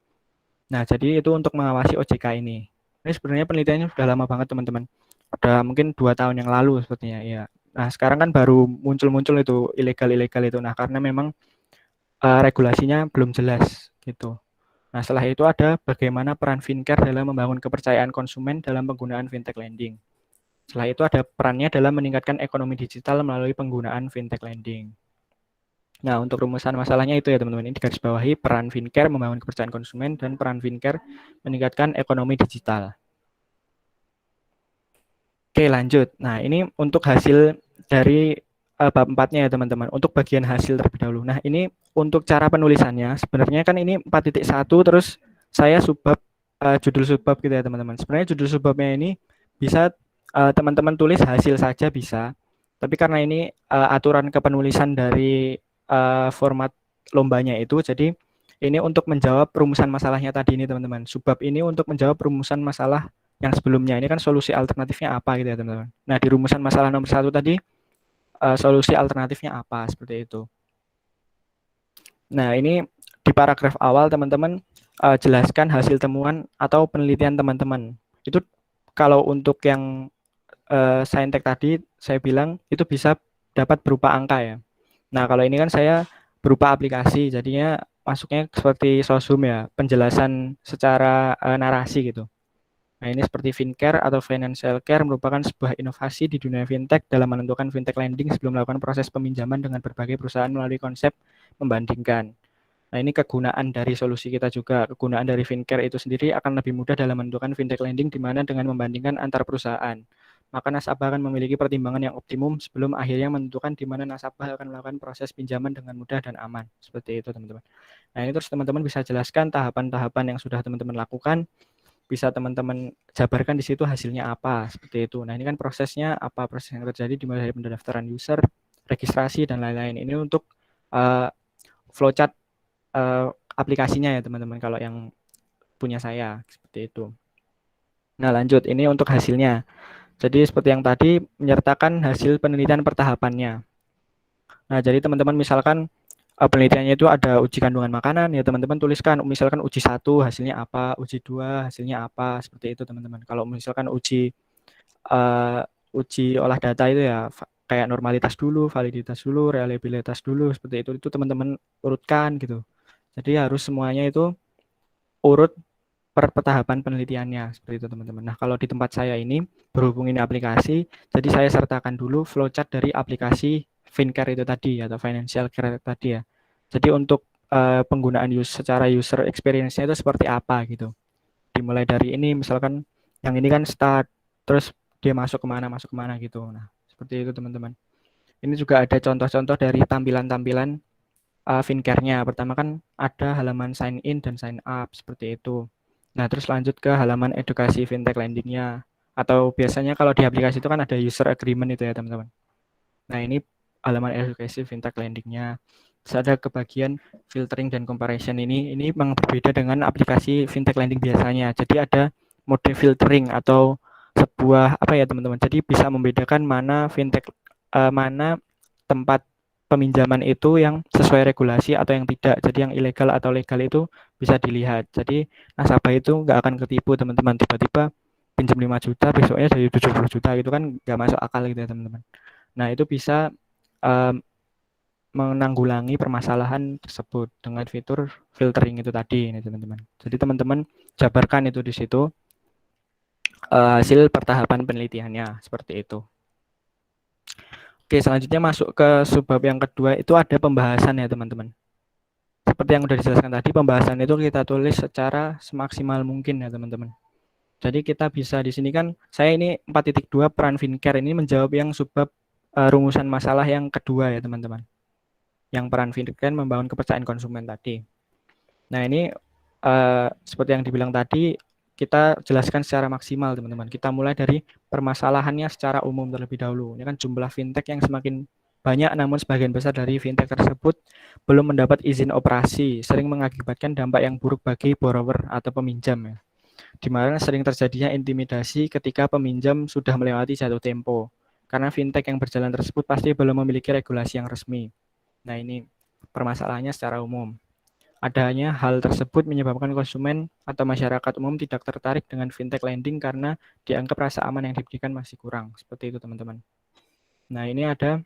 Speaker 3: Nah, jadi itu untuk mengawasi OJK ini. Ini sebenarnya penelitiannya sudah lama banget teman-teman. Udah mungkin 2 tahun yang lalu sepertinya ya. Nah, sekarang kan baru muncul-muncul itu ilegal-ilegal itu. Nah, karena memang regulasinya belum jelas gitu. Nah, setelah itu ada bagaimana peran Fincare dalam membangun kepercayaan konsumen dalam penggunaan fintech lending. Setelah itu ada perannya dalam meningkatkan ekonomi digital melalui penggunaan fintech lending. Nah, untuk rumusan masalahnya itu ya teman-teman, ini digarisbawahi peran Fincare membangun kepercayaan konsumen dan peran Fincare meningkatkan ekonomi digital. Oke, lanjut. Nah, ini untuk hasil dari bab 4-nya ya teman-teman. Untuk bagian hasil terlebih dahulu. Nah, ini untuk cara penulisannya sebenarnya kan ini 4.1 terus saya subbab judul subbab gitu ya teman-teman. Sebenarnya judul subbabnya ini bisa teman-teman tulis hasil saja bisa. Tapi karena ini aturan kepenulisan dari format lombanya itu, jadi ini untuk menjawab rumusan masalahnya tadi ini teman-teman. Subbab ini untuk menjawab rumusan masalah yang sebelumnya. Ini kan solusi alternatifnya apa gitu ya teman-teman. Nah, di rumusan masalah nomor 1 tadi solusi alternatifnya apa seperti itu. Nah, ini di paragraf awal teman-teman jelaskan hasil temuan atau penelitian teman-teman. Itu kalau untuk yang Saintek tadi saya bilang itu bisa dapat berupa angka ya. Nah, kalau ini kan saya berupa aplikasi, jadinya masuknya seperti sosum ya, penjelasan secara narasi gitu. Nah, ini seperti Fincare atau Financial Care merupakan sebuah inovasi di dunia fintech dalam menentukan fintech lending sebelum melakukan proses peminjaman dengan berbagai perusahaan melalui konsep membandingkan. Nah, ini kegunaan dari solusi kita juga. Kegunaan dari Fincare itu sendiri akan lebih mudah dalam menentukan fintech lending di mana dengan membandingkan antar perusahaan. Maka nasabah akan memiliki pertimbangan yang optimum sebelum akhirnya menentukan di mana nasabah akan melakukan proses pinjaman dengan mudah dan aman. Seperti itu, teman-teman. Nah, ini terus teman-teman bisa jelaskan tahapan-tahapan yang sudah teman-teman lakukan, bisa teman-teman jabarkan di situ hasilnya apa, seperti itu. Nah, ini kan prosesnya apa, proses yang terjadi dimulai dari pendaftaran user, registrasi, dan lain-lain. Ini untuk flowchart aplikasinya ya teman-teman, kalau yang punya saya, seperti itu. Nah, lanjut, ini untuk hasilnya. Jadi seperti yang tadi, menyertakan hasil penelitian pertahapannya. Nah, jadi teman-teman misalkan penelitiannya itu ada uji kandungan makanan, ya teman-teman tuliskan misalkan uji 1 hasilnya apa, uji 2 hasilnya apa, seperti itu teman-teman. Kalau misalkan uji olah data itu ya kayak normalitas dulu, validitas dulu, reliabilitas dulu, seperti itu teman-teman urutkan gitu. Jadi harus semuanya itu urut per tahapan penelitiannya, seperti itu teman-teman. Nah, kalau di tempat saya ini berhubung ini aplikasi, jadi saya sertakan dulu flowchart dari aplikasi Fincare itu tadi atau Financial Care tadi ya. Jadi untuk penggunaan secara user experience-nya itu seperti apa gitu. Dimulai dari ini misalkan yang ini kan start, terus dia masuk kemana gitu. Nah, seperti itu teman-teman. Ini juga ada contoh-contoh dari tampilan-tampilan Fincare-nya. Pertama kan ada halaman sign in dan sign up seperti itu. Nah, terus lanjut ke halaman edukasi fintech lending-nya. Atau biasanya kalau di aplikasi itu kan ada user agreement itu ya teman-teman. Nah, ini halaman edukasi fintech lending-nya. Terus ada ke bagian filtering dan comparison ini memang berbeda dengan aplikasi fintech lending biasanya. Jadi ada mode filtering atau sebuah apa ya teman-teman. Jadi bisa membedakan mana fintech mana tempat peminjaman itu yang sesuai regulasi atau yang tidak. Jadi yang ilegal atau legal itu bisa dilihat. Jadi nasabah itu nggak akan ketipu teman-teman. Tiba-tiba pinjam 5 juta, besoknya jadi 70 juta gitu kan nggak masuk akal gitu ya teman-teman. Nah, itu bisa menanggulangi permasalahan tersebut dengan fitur filtering itu tadi ini teman-teman. Jadi teman-teman jabarkan itu di situ hasil pertahapan penelitiannya seperti itu. Oke, selanjutnya masuk ke subbab yang kedua, itu ada pembahasan ya teman-teman. Seperti yang sudah dijelaskan tadi, pembahasan itu kita tulis secara semaksimal mungkin ya teman-teman. Jadi kita bisa di sini kan, saya ini 4.2 peran Fincare ini menjawab yang subbab rumusan masalah yang kedua ya teman-teman. Yang peran Fincare membangun kepercayaan konsumen tadi. Nah, ini seperti yang dibilang tadi, kita jelaskan secara maksimal teman-teman. Kita mulai dari permasalahannya secara umum terlebih dahulu. Ini kan jumlah fintech yang semakin Banyak namun sebagian besar dari fintech tersebut belum mendapat izin operasi, sering mengakibatkan dampak yang buruk bagi borrower atau peminjam ya. Di mana sering terjadinya intimidasi ketika peminjam sudah melewati jatuh tempo. Karena fintech yang berjalan tersebut pasti belum memiliki regulasi yang resmi. Nah, ini permasalahannya secara umum. Adanya hal tersebut menyebabkan konsumen atau masyarakat umum tidak tertarik dengan fintech lending karena dianggap rasa aman yang diberikan masih kurang. Seperti itu, teman-teman. Nah, ini ada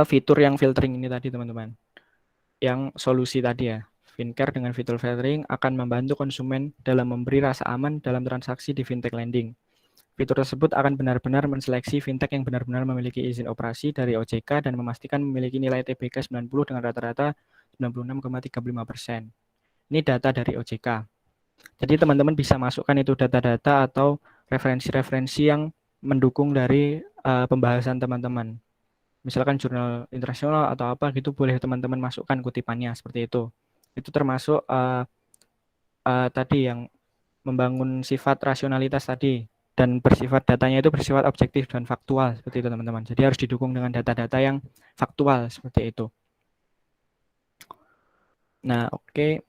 Speaker 3: fitur yang filtering ini tadi, teman-teman. Yang solusi tadi ya. Fincare dengan fitur filtering akan membantu konsumen dalam memberi rasa aman dalam transaksi di fintech lending. Fitur tersebut akan benar-benar menseleksi fintech yang benar-benar memiliki izin operasi dari OJK dan memastikan memiliki nilai TBK 90 dengan rata-rata 96,35%. Ini data dari OJK. Jadi teman-teman bisa masukkan itu data-data atau referensi-referensi yang mendukung dari pembahasan teman-teman. Misalkan jurnal internasional atau apa gitu boleh teman-teman masukkan kutipannya seperti itu. Itu termasuk tadi yang membangun sifat rasionalitas tadi dan bersifat datanya itu bersifat objektif dan faktual seperti itu teman-teman. Jadi harus didukung dengan data-data yang faktual seperti itu. Nah, oke.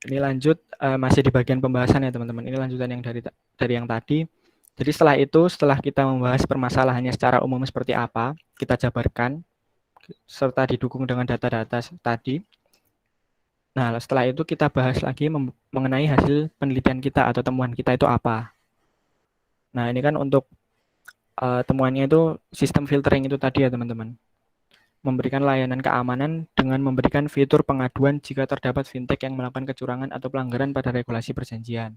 Speaker 3: Ini lanjut masih di bagian pembahasan ya teman-teman. Ini lanjutan yang dari yang tadi. Jadi setelah kita membahas permasalahannya secara umum seperti apa, kita jabarkan serta didukung dengan data-data tadi. Nah, setelah itu kita bahas lagi mengenai hasil penelitian kita atau temuan kita itu apa. Nah, ini kan untuk temuannya itu sistem filtering itu tadi ya teman-teman. Memberikan layanan keamanan dengan memberikan fitur pengaduan jika terdapat fintech yang melakukan kecurangan atau pelanggaran pada regulasi perjanjian.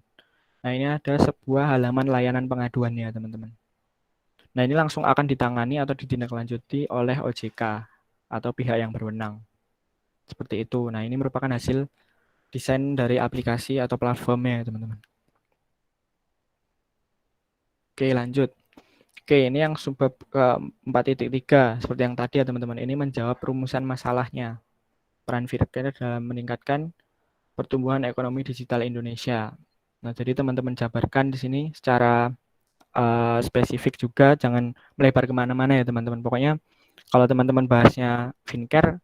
Speaker 3: Nah, ini ada sebuah halaman layanan pengaduannya, teman-teman. Nah, ini langsung akan ditangani atau ditindaklanjuti oleh OJK atau pihak yang berwenang. Seperti itu. Nah, ini merupakan hasil desain dari aplikasi atau platformnya, teman-teman. Oke, lanjut. Oke, ini yang subbab ke 4.3 seperti yang tadi ya, teman-teman. Ini menjawab rumusan masalahnya. Peran fintech dalam meningkatkan pertumbuhan ekonomi digital Indonesia. Nah, jadi teman-teman jabarkan di sini secara spesifik juga, jangan melebar kemana-mana ya teman-teman. Pokoknya kalau teman-teman bahasnya Fincare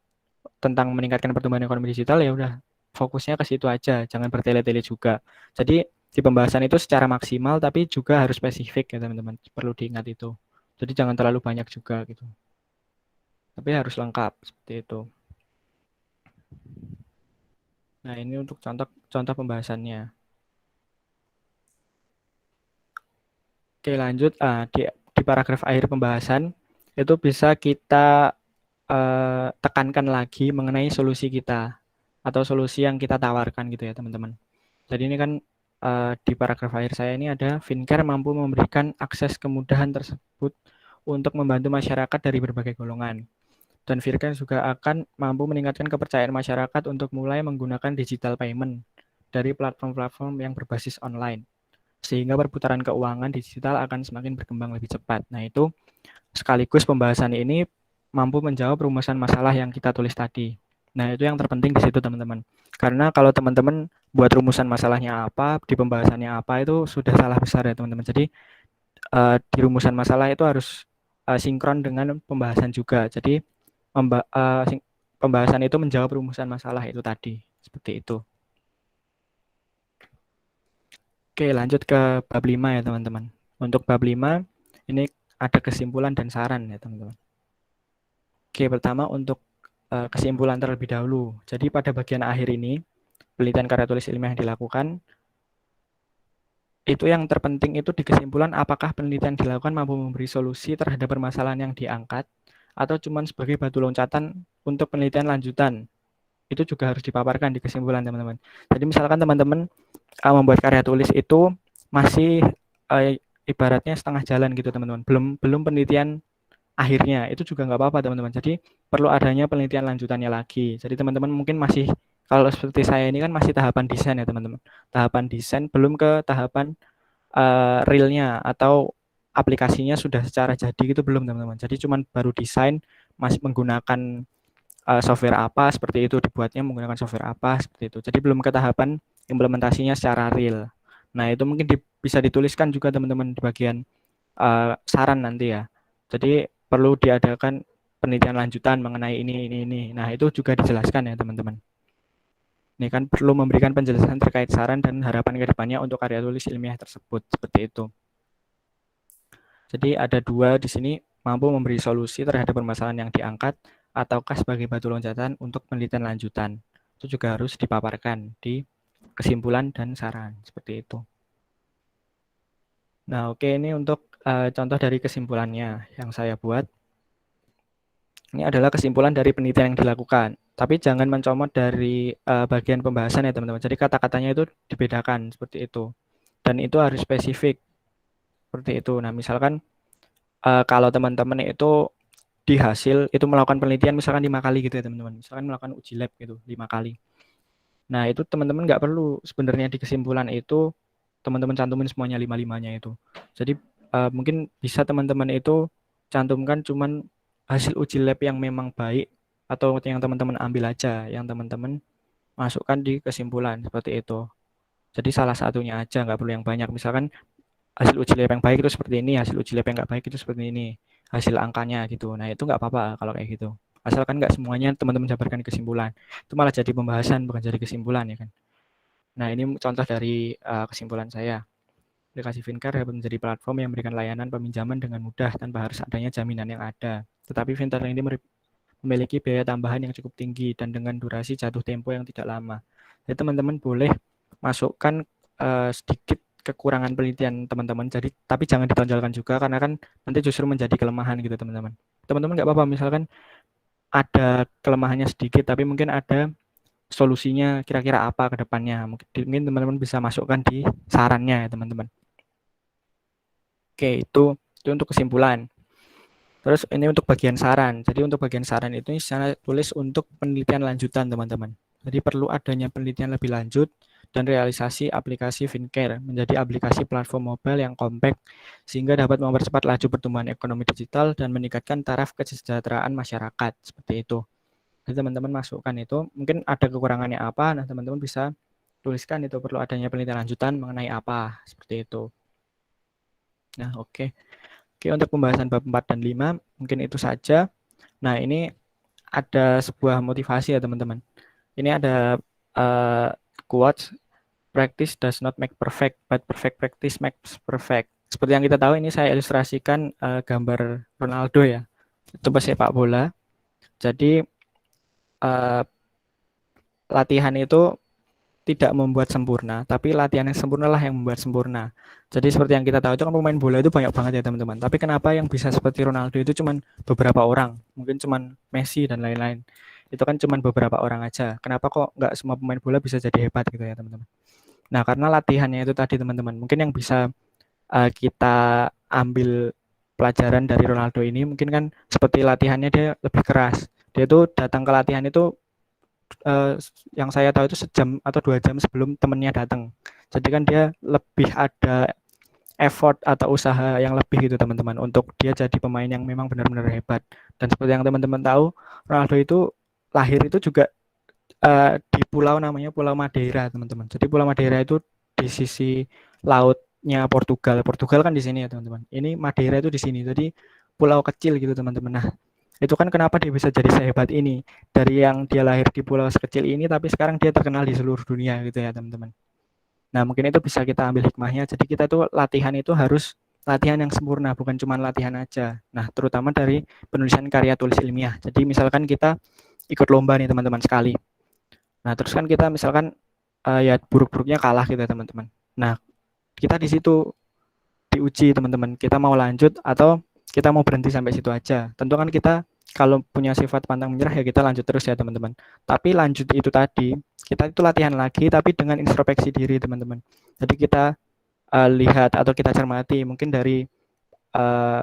Speaker 3: tentang meningkatkan pertumbuhan ekonomi digital ya udah fokusnya ke situ aja, jangan bertele-tele juga. Jadi di pembahasan itu secara maksimal tapi juga harus spesifik ya teman-teman. Perlu diingat itu. Jadi jangan terlalu banyak juga gitu. Tapi harus lengkap seperti itu. Nah, ini untuk contoh pembahasannya. Oke, lanjut. Di paragraf akhir pembahasan itu bisa kita tekankan lagi mengenai solusi kita atau solusi yang kita tawarkan gitu ya teman-teman. Jadi ini kan di paragraf akhir saya ini ada Fincare mampu memberikan akses kemudahan tersebut untuk membantu masyarakat dari berbagai golongan. Dan Fincare juga akan mampu meningkatkan kepercayaan masyarakat untuk mulai menggunakan digital payment dari platform-platform yang berbasis online. Sehingga perputaran keuangan digital akan semakin berkembang lebih cepat. Nah, itu sekaligus pembahasan ini mampu menjawab rumusan masalah yang kita tulis tadi. Nah, itu yang terpenting di situ, teman-teman. Karena kalau teman-teman buat rumusan masalahnya apa, di pembahasannya apa, itu sudah salah besar ya, teman-teman. Jadi, di rumusan masalah itu harus sinkron dengan pembahasan juga. Jadi, pembahasan itu menjawab rumusan masalah itu tadi. Seperti itu. Oke, lanjut ke bab 5 ya, teman-teman. Untuk bab 5, ini ada kesimpulan dan saran ya, teman-teman. Oke, pertama untuk kesimpulan terlebih dahulu. Jadi pada bagian akhir ini, penelitian karya tulis ilmiah yang dilakukan, itu yang terpenting itu di kesimpulan apakah penelitian dilakukan mampu memberi solusi terhadap permasalahan yang diangkat, atau cuma sebagai batu loncatan untuk penelitian lanjutan. Itu juga harus dipaparkan di kesimpulan, teman-teman. Jadi misalkan teman-teman membuat karya tulis itu masih ibaratnya setengah jalan gitu, teman-teman. Belum penelitian akhirnya, itu juga nggak apa-apa, teman-teman. Jadi perlu adanya penelitian lanjutannya lagi. Jadi teman-teman mungkin masih, kalau seperti saya ini kan masih tahapan desain ya teman-teman. Tahapan desain belum ke tahapan realnya atau aplikasinya sudah secara jadi gitu belum, teman-teman. Jadi cuman baru desain, masih menggunakan software apa seperti itu, dibuatnya menggunakan software apa seperti itu. Jadi belum ke tahapan implementasinya secara real. Nah, itu mungkin bisa dituliskan juga teman-teman di bagian saran nanti ya. Jadi perlu diadakan penelitian lanjutan mengenai ini. Nah, itu juga dijelaskan ya, teman-teman. Ini kan perlu memberikan penjelasan terkait saran dan harapan ke depannya untuk karya tulis ilmiah tersebut, seperti itu. Jadi ada dua di sini, mampu memberi solusi terhadap permasalahan yang diangkat, ataukah sebagai batu loncatan untuk penelitian lanjutan. Itu juga harus dipaparkan di kesimpulan dan saran, seperti itu. Nah, oke, ini untuk contoh dari kesimpulannya yang saya buat. Ini adalah kesimpulan dari penelitian yang dilakukan. Tapi jangan mencomot dari bagian pembahasan ya, teman-teman. Jadi kata-katanya itu dibedakan, seperti itu. Dan itu harus spesifik, seperti itu. Nah, misalkan kalau teman-teman itu di hasil itu melakukan penelitian misalkan 5 kali gitu ya, teman-teman. Misalkan melakukan uji lab gitu 5 kali. Nah, itu teman-teman nggak perlu sebenarnya di kesimpulan itu teman-teman cantumin semuanya 5-5-nya itu. Jadi mungkin bisa teman-teman itu cantumkan cuman hasil uji lab yang memang baik atau yang teman-teman ambil aja, yang teman-teman masukkan di kesimpulan, seperti itu. Jadi salah satunya aja, nggak perlu yang banyak. Misalkan hasil uji lab yang baik itu seperti ini, hasil uji lab yang nggak baik itu seperti ini, hasil angkanya gitu. Nah, itu nggak apa-apa kalau kayak gitu. Asalkan nggak semuanya teman-teman jabarkan kesimpulan. Itu malah jadi pembahasan, bukan jadi kesimpulan ya kan. Nah, ini contoh dari kesimpulan saya. Aplikasi Fincare dapat menjadi platform yang memberikan layanan peminjaman dengan mudah tanpa harus adanya jaminan yang ada. Tetapi Fintech ini memiliki biaya tambahan yang cukup tinggi dan dengan durasi jatuh tempo yang tidak lama. Jadi teman-teman boleh masukkan sedikit kekurangan penelitian teman-teman. Jadi tapi jangan ditonjolkan juga karena kan nanti justru menjadi kelemahan gitu teman-teman. Teman-teman nggak apa-apa misalkan ada kelemahannya sedikit tapi mungkin ada solusinya kira-kira apa ke depannya. Mungkin teman-teman bisa masukkan di sarannya ya teman-teman. Oke, itu untuk kesimpulan. Terus ini untuk bagian saran. Jadi untuk bagian saran itu saya tulis untuk penelitian lanjutan teman-teman. Jadi perlu adanya penelitian lebih lanjut dan realisasi aplikasi Fincare menjadi aplikasi platform mobile yang compact sehingga dapat mempercepat laju pertumbuhan ekonomi digital dan meningkatkan taraf kesejahteraan masyarakat. Seperti itu. Jadi teman-teman masukkan itu, mungkin ada kekurangannya apa, nah teman-teman bisa tuliskan itu perlu adanya penelitian lanjutan mengenai apa, seperti itu. Nah, oke. Oke, untuk pembahasan bab 4 dan 5, mungkin itu saja. Nah, ini ada sebuah motivasi ya teman-teman. Ini ada quotes, practice does not make perfect, but perfect practice makes perfect. Seperti yang kita tahu, ini saya ilustrasikan gambar Ronaldo ya, itu pesepak bola. Jadi, latihan itu tidak membuat sempurna, tapi latihan yang sempurna lah yang membuat sempurna. Jadi seperti yang kita tahu itu kan pemain bola itu banyak banget ya teman-teman. Tapi kenapa yang bisa seperti Ronaldo itu cuman beberapa orang, mungkin cuman Messi dan lain-lain. Itu kan cuman beberapa orang aja. Kenapa kok nggak semua pemain bola bisa jadi hebat gitu ya teman-teman. Nah karena latihannya itu tadi teman-teman. Mungkin yang bisa kita ambil pelajaran dari Ronaldo ini mungkin kan seperti latihannya dia lebih keras. Dia tuh datang ke latihan itu yang saya tahu itu sejam atau 2 jam sebelum temennya datang. Jadi kan dia lebih ada effort atau usaha yang lebih gitu teman-teman untuk dia jadi pemain yang memang benar-benar hebat. Dan seperti yang teman-teman tahu, Ronaldo itu lahir itu juga di pulau namanya Pulau Madeira teman-teman. Jadi Pulau Madeira itu di sisi lautnya Portugal. Portugal kan di sini ya teman-teman. Ini Madeira itu di sini. Jadi pulau kecil gitu teman-teman. Nah, itu kan kenapa dia bisa jadi sehebat ini. Dari yang dia lahir di pulau sekecil ini, tapi sekarang dia terkenal di seluruh dunia gitu ya teman-teman. Nah mungkin itu bisa kita ambil hikmahnya. Jadi kita tuh latihan itu harus latihan yang sempurna, bukan cuma latihan aja. Nah terutama dari penulisan karya tulis ilmiah. Jadi misalkan kita ikut lomba nih teman-teman sekali. Nah terus kan kita misalkan ya buruk-buruknya kalah gitu ya teman-teman. Nah kita di situ diuji teman-teman. Kita mau lanjut atau kita mau berhenti sampai situ aja. Tentu kan kita kalau punya sifat pantang menyerah ya kita lanjut terus ya teman-teman. Tapi lanjut itu tadi, kita itu latihan lagi tapi dengan introspeksi diri teman-teman. Jadi kita lihat atau kita cermati mungkin dari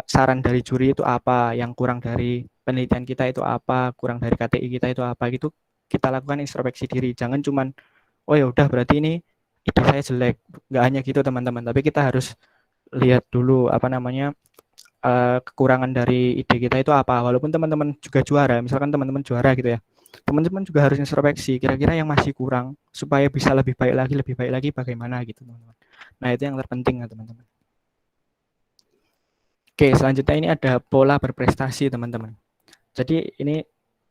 Speaker 3: saran dari juri itu apa, yang kurang dari penelitian kita itu apa, kurang dari KTI kita itu apa gitu. Kita lakukan introspeksi diri. Jangan cuman oh ya udah berarti ini ide saya jelek. Nggak hanya gitu teman-teman, tapi kita harus lihat dulu apa namanya kekurangan dari ide kita itu apa. Walaupun teman-teman juga juara, misalkan teman-teman juara gitu ya, teman-teman juga harus introspeksi kira-kira yang masih kurang supaya bisa lebih baik lagi bagaimana gitu teman-teman. Nah itu yang terpenting ya teman-teman. Oke, selanjutnya ini ada pola berprestasi teman-teman. Jadi ini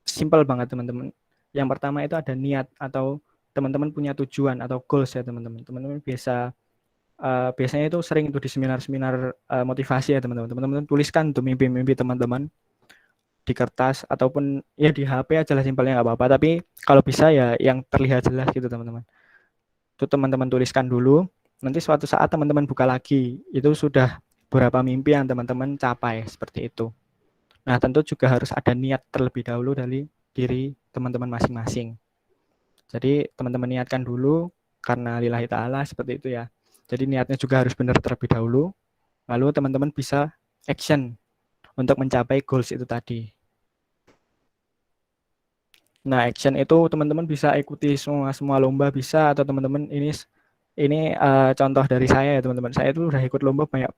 Speaker 3: simple banget teman-teman. Yang pertama itu ada niat atau teman-teman punya tujuan atau goals ya teman-teman. Teman-teman biasanya itu sering itu di seminar-seminar motivasi ya teman-teman. Teman-teman tuliskan tuh mimpi-mimpi teman-teman di kertas ataupun ya di HP aja lah simpelnya nggak apa-apa. Tapi kalau bisa ya yang terlihat jelas gitu teman-teman. Itu teman-teman tuliskan dulu. Nanti suatu saat teman-teman buka lagi, itu sudah beberapa mimpi yang teman-teman capai seperti itu. Nah, tentu juga harus ada niat terlebih dahulu dari diri teman-teman masing-masing. Jadi teman-teman niatkan dulu karena lillahi ta'ala seperti itu ya. Jadi niatnya juga harus benar terlebih dahulu, lalu teman-teman bisa action untuk mencapai goals itu tadi. Nah, action itu teman-teman bisa ikuti semua lomba bisa, atau teman-teman ini contoh dari saya ya teman-teman. Saya itu udah ikut lomba banyak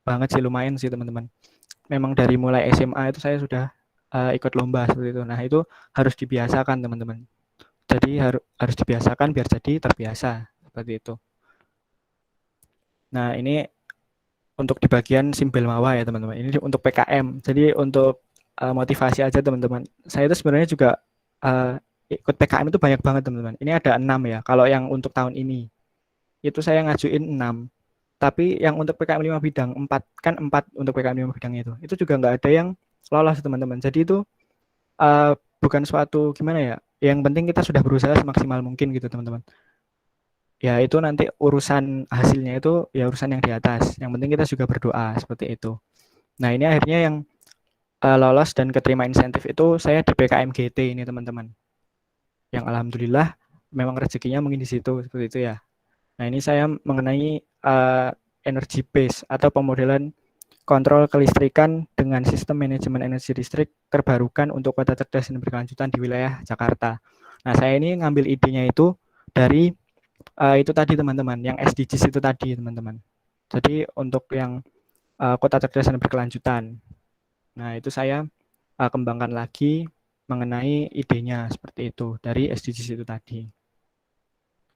Speaker 3: banget sih, lumayan sih teman-teman. Memang dari mulai SMA itu saya sudah ikut lomba seperti itu. Nah, itu harus dibiasakan teman-teman. Jadi harus dibiasakan biar jadi terbiasa seperti itu. Nah, ini untuk di bagian Simbel Mawa ya teman-teman. Ini untuk PKM. Jadi untuk motivasi aja teman-teman. Saya itu sebenarnya juga uh, ikut PKM itu banyak banget teman-teman. Ini ada 6 ya. Kalau yang untuk tahun ini itu saya ngajuin 6. Tapi yang untuk PKM 5 bidang 4 kan 4 untuk PKM 5 bidang itu. Itu juga nggak ada yang lolos teman-teman. Jadi itu uh, bukan suatu gimana ya. Yang penting kita sudah berusaha semaksimal mungkin gitu teman-teman. Ya itu nanti urusan hasilnya itu ya urusan yang di atas. Yang penting kita juga berdoa seperti itu. Nah ini akhirnya yang lolos dan keterima insentif itu saya di PKMGT ini teman-teman. Yang alhamdulillah memang rezekinya mungkin di situ seperti itu ya. Nah ini saya mengenai energy base atau pemodelan kontrol kelistrikan dengan sistem manajemen energi listrik terbarukan untuk kota cerdas dan berkelanjutan di wilayah Jakarta. Nah saya ini ngambil idenya itu dari itu tadi teman-teman, yang SDGs itu tadi teman-teman. Jadi untuk yang kota cerdas dan berkelanjutan. Nah itu saya kembangkan lagi mengenai idenya seperti itu dari SDGs itu tadi.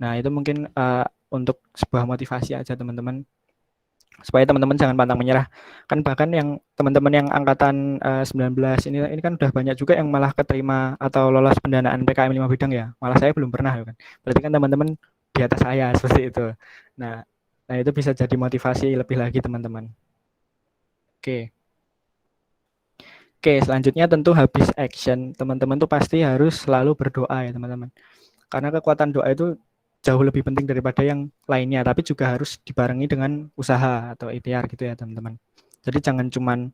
Speaker 3: Nah itu mungkin untuk sebuah motivasi aja teman-teman, supaya teman-teman jangan pantang menyerah. Kan bahkan yang teman-teman yang angkatan 19 ini kan udah banyak juga yang malah keterima atau lolos pendanaan PKM 5 bidang ya. Malah saya belum pernah ya kan. Berarti kan teman-teman di atas saya seperti itu. Nah, nah itu bisa jadi motivasi lebih lagi teman-teman. Oke. Oke, selanjutnya tentu habis action, teman-teman tuh pasti harus selalu berdoa ya teman-teman. Karena kekuatan doa itu jauh lebih penting daripada yang lainnya, tapi juga harus dibarengi dengan usaha atau ikhtiar gitu ya teman-teman. Jadi jangan cuman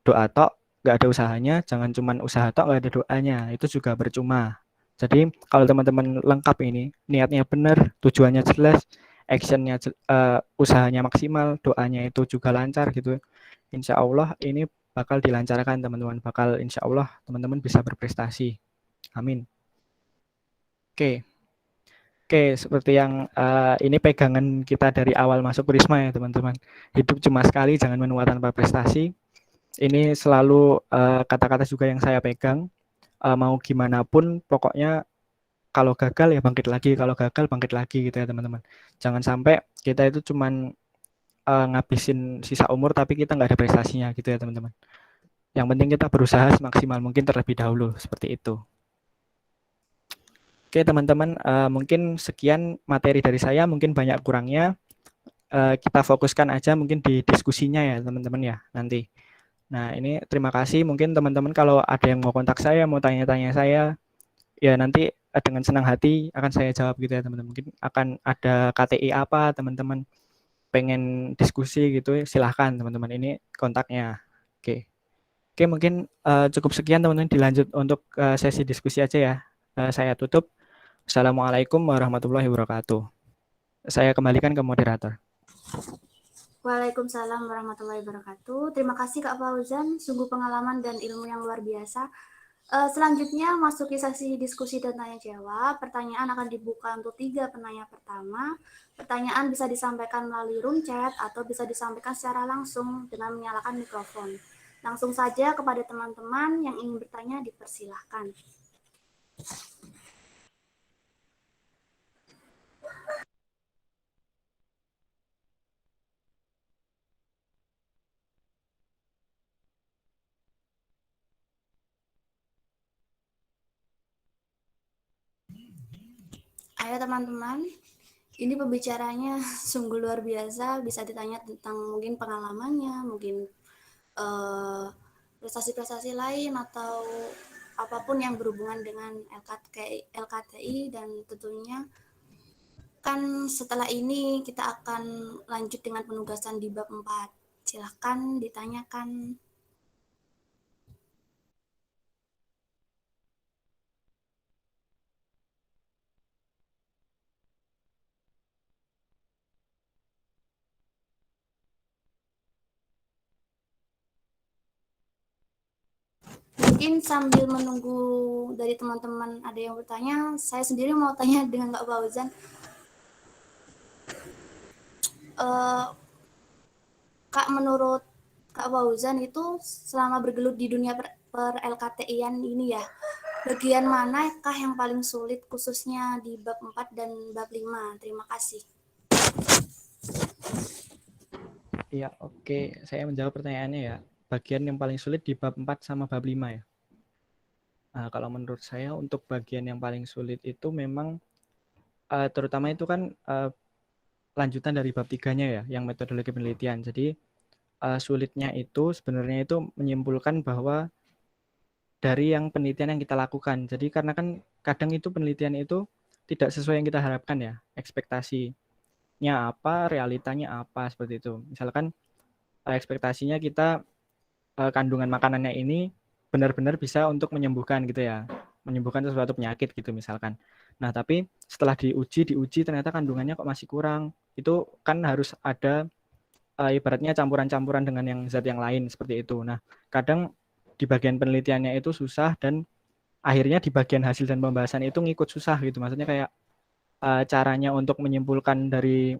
Speaker 3: doa tok, nggak ada usahanya, jangan cuman usaha tok, nggak ada doanya, itu juga percuma. Jadi kalau teman-teman lengkap ini, niatnya benar, tujuannya jelas, actionnya usahanya maksimal, doanya itu juga lancar gitu. Insya Allah ini bakal dilancarkan teman-teman, bakal insya Allah teman-teman bisa berprestasi. Amin. Oke. Oke, seperti yang ini pegangan kita dari awal masuk Prisma ya teman-teman. Hidup cuma sekali, jangan menua tanpa prestasi. Ini selalu kata-kata juga yang saya pegang. Mau gimana pun, pokoknya kalau gagal ya bangkit lagi, kalau gagal bangkit lagi gitu ya teman-teman. Jangan sampai kita itu cuman ngabisin sisa umur tapi kita nggak ada prestasinya gitu ya teman-teman. Yang penting kita berusaha semaksimal mungkin terlebih dahulu, seperti itu. Oke teman-teman, mungkin sekian materi dari saya, mungkin banyak kurangnya. Kita fokuskan aja mungkin di diskusinya ya teman-teman ya nanti. Nah ini terima kasih, mungkin teman-teman kalau ada yang mau kontak saya, mau tanya-tanya saya, ya nanti dengan senang hati akan saya jawab gitu ya teman-teman. Mungkin akan ada KTI apa teman-teman pengen diskusi gitu, silahkan teman-teman, ini kontaknya. Oke. Oke mungkin cukup sekian teman-teman, dilanjut untuk sesi diskusi aja ya. Saya tutup. Assalamualaikum warahmatullahi wabarakatuh. Saya kembalikan ke moderator.
Speaker 1: Waalaikumsalam warahmatullahi wabarakatuh. Terima kasih Kak Fauzan, sungguh pengalaman dan ilmu yang luar biasa. Selanjutnya masuki sesi diskusi dan tanya jawab. Pertanyaan akan dibuka untuk 3 penanya pertama. Pertanyaan bisa disampaikan melalui room chat atau bisa disampaikan secara langsung dengan menyalakan mikrofon. Langsung saja kepada teman-teman yang ingin bertanya dipersilahkan. Ayo teman-teman, ini pembicaranya sungguh luar biasa, bisa ditanya tentang mungkin pengalamannya, mungkin prestasi-prestasi lain atau apapun yang berhubungan dengan LKTI dan tentunya kan setelah ini kita akan lanjut dengan penugasan di bab 4. Silahkan ditanyakan. Mungkin sambil menunggu dari teman-teman ada yang bertanya, saya sendiri mau tanya dengan Kak Fauzan. Kak, menurut Kak Fauzan itu selama bergelut di dunia per LKTI-an ini ya, bagian manakah yang paling sulit khususnya di bab 4 dan bab 5? Terima kasih.
Speaker 3: Iya, oke. Saya menjawab pertanyaannya ya. Bagian yang paling sulit di bab 4 sama bab 5 ya. Nah, kalau menurut saya untuk bagian yang paling sulit itu memang terutama itu kan lanjutan dari bab 3-nya ya, yang metodologi penelitian. Jadi sulitnya itu sebenarnya itu menyimpulkan bahwa dari yang penelitian yang kita lakukan. Jadi karena kan kadang itu penelitian itu tidak sesuai yang kita harapkan ya, ekspektasinya apa, realitanya apa, seperti itu. Misalkan ekspektasinya kita kandungan makanannya ini benar-benar bisa untuk menyembuhkan gitu ya, menyembuhkan sesuatu penyakit gitu misalkan. Nah, tapi setelah diuji ternyata kandungannya kok masih kurang. Itu kan harus ada ibaratnya campuran-campuran dengan yang zat yang lain seperti itu. Nah, kadang di bagian penelitiannya itu susah dan akhirnya di bagian hasil dan pembahasan itu ngikut susah gitu. Maksudnya kayak caranya untuk menyimpulkan dari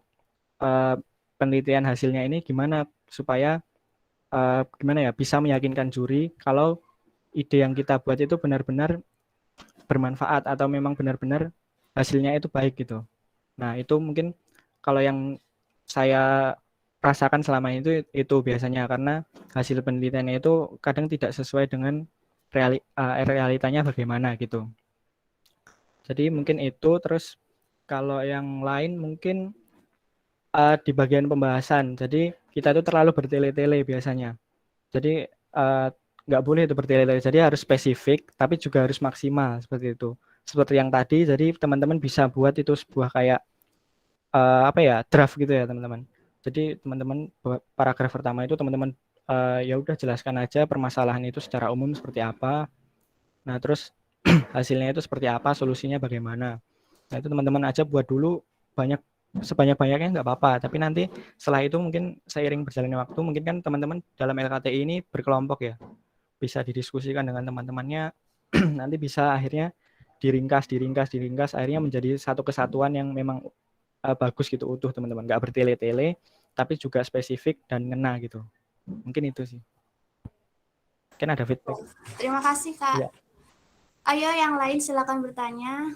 Speaker 3: penelitian hasilnya ini gimana supaya gimana ya bisa meyakinkan juri kalau ide yang kita buat itu benar-benar bermanfaat atau memang benar-benar hasilnya itu baik gitu. Nah, itu mungkin kalau yang saya rasakan selama itu biasanya karena hasil penelitiannya itu kadang tidak sesuai dengan realitanya bagaimana gitu. Jadi mungkin itu terus kalau yang lain mungkin di bagian pembahasan. Jadi kita itu terlalu bertele-tele biasanya. Jadi nggak boleh itu bertele-tele. Jadi harus spesifik, tapi juga harus maksimal seperti itu. Seperti yang tadi, jadi teman-teman bisa buat itu sebuah kayak apa ya draft gitu ya teman-teman. Jadi teman-teman paragraf pertama itu teman-teman ya udah jelaskan aja permasalahan itu secara umum seperti apa. Nah terus hasilnya itu seperti apa, solusinya bagaimana. Nah itu teman-teman aja buat dulu banyak sebanyak-banyaknya nggak apa-apa. Tapi nanti setelah itu mungkin seiring berjalannya waktu mungkin kan teman-teman dalam LKTI ini berkelompok ya, bisa didiskusikan dengan teman-temannya. Nanti bisa akhirnya diringkas akhirnya menjadi satu kesatuan yang memang bagus gitu utuh teman-teman, nggak bertele-tele tapi juga spesifik dan ngena gitu. Mungkin itu sih. Mungkin ada feedback.
Speaker 1: Terima kasih Kak.
Speaker 3: Ya.
Speaker 1: Ayo yang lain silakan bertanya.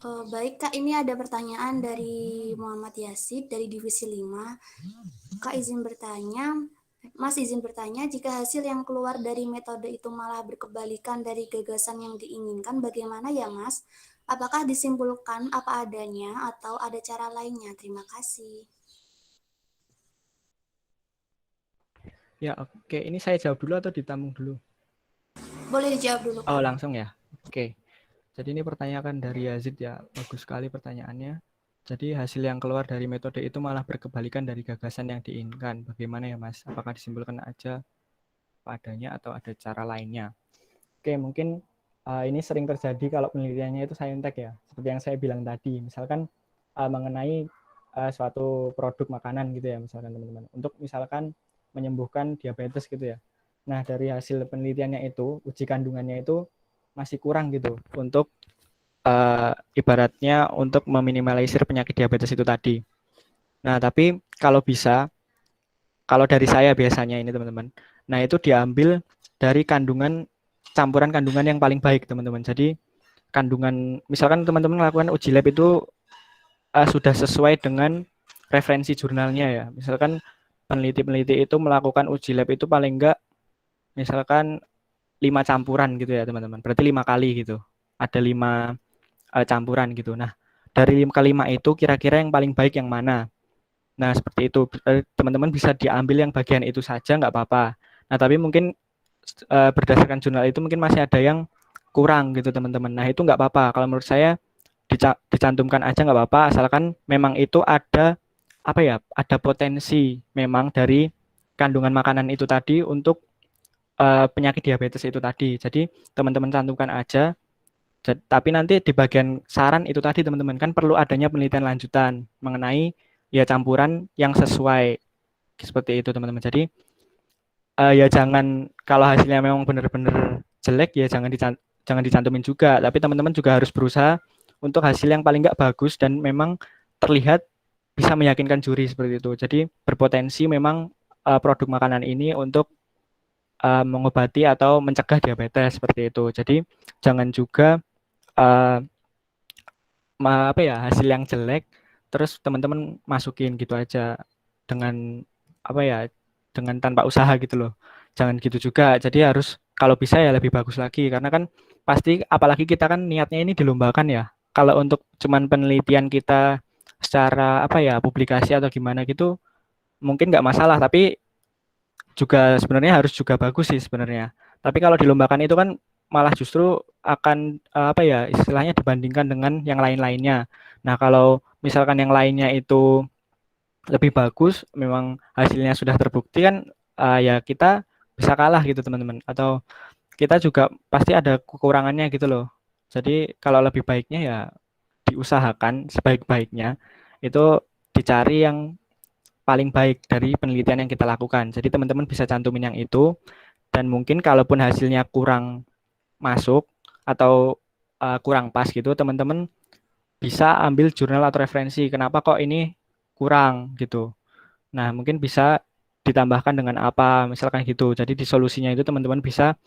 Speaker 1: Baik Kak, ini ada pertanyaan dari Muhammad Yasid dari Divisi 5. Kak izin bertanya, Mas izin bertanya, jika hasil yang keluar dari metode itu malah berkebalikan dari gagasan yang diinginkan, bagaimana ya Mas? Apakah disimpulkan apa adanya atau ada cara lainnya? Terima kasih.
Speaker 3: Ya, oke. Ini saya jawab dulu atau ditampung dulu?
Speaker 1: Boleh dijawab dulu, Kak.
Speaker 3: Oh, langsung ya. Oke. Jadi ini pertanyaan dari Yazid ya. Bagus sekali pertanyaannya. Jadi hasil yang keluar dari metode itu malah berkebalikan dari gagasan yang diinginkan. Bagaimana ya, Mas? Apakah disimpulkan aja padanya atau ada cara lainnya? Oke, mungkin ini sering terjadi kalau penelitiannya itu saintek ya. Seperti yang saya bilang tadi. Misalkan mengenai suatu produk makanan gitu ya, misalkan teman-teman. Untuk misalkan menyembuhkan diabetes gitu ya. Nah, dari hasil penelitiannya itu, uji kandungannya itu masih kurang gitu untuk ibaratnya untuk meminimalisir penyakit diabetes itu tadi. Nah, tapi kalau bisa, kalau dari saya biasanya ini teman-teman, nah itu diambil dari campuran kandungan yang paling baik teman-teman. Jadi kandungan, misalkan teman-teman melakukan uji lab itu sudah sesuai dengan referensi jurnalnya ya. Misalkan peneliti-peneliti itu melakukan uji lab itu paling enggak misalkan 5 campuran gitu ya teman-teman. Berarti 5 kali gitu. Ada 5 campuran gitu. Nah, dari kelima itu kira-kira yang paling baik yang mana? Nah, seperti itu. Teman-teman bisa diambil yang bagian itu saja nggak apa-apa. Nah, tapi mungkin berdasarkan jurnal itu mungkin masih ada yang kurang gitu teman-teman. Nah, itu nggak apa-apa. Kalau menurut saya dicantumkan aja nggak apa-apa asalkan memang itu ada apa ya, ada potensi memang dari kandungan makanan itu tadi untuk penyakit diabetes itu tadi. Jadi teman-teman cantumkan aja. Tapi nanti di bagian saran itu tadi teman-teman kan perlu adanya penelitian lanjutan mengenai ya campuran yang sesuai seperti itu teman-teman. Jadi ya jangan kalau hasilnya memang benar-benar jelek ya jangan dicantumin juga. Tapi teman-teman juga harus berusaha untuk hasil yang paling nggak bagus dan memang terlihat bisa meyakinkan juri seperti itu. Jadi berpotensi memang produk makanan ini untuk mengobati atau mencegah diabetes seperti itu. Jadi jangan juga uh, apa ya hasil yang jelek terus teman-teman masukin gitu aja dengan apa ya dengan tanpa usaha gitu loh. Jangan gitu juga. Jadi harus kalau bisa ya lebih bagus lagi karena kan pasti apalagi kita kan niatnya ini dilombakan ya. Kalau untuk cuman penelitian kita secara apa ya publikasi atau gimana gitu mungkin nggak masalah tapi juga sebenarnya harus juga bagus sih sebenarnya. Tapi kalau dilombakan itu kan malah justru akan apa ya istilahnya dibandingkan dengan yang lain-lainnya. Nah, kalau misalkan yang lainnya itu lebih bagus, memang hasilnya sudah terbukti kan ya kita bisa kalah gitu teman-teman. Atau kita juga pasti ada kekurangannya gitu loh. Jadi kalau lebih baiknya ya diusahakan sebaik-baiknya itu dicari yang paling baik dari penelitian yang kita lakukan. Jadi teman-teman bisa cantumin yang itu dan mungkin kalaupun hasilnya kurang masuk atau kurang pas gitu, teman-teman bisa ambil jurnal atau referensi. Kenapa kok ini kurang gitu. Nah, mungkin bisa ditambahkan dengan apa, misalkan gitu. Jadi di solusinya itu teman-teman bisa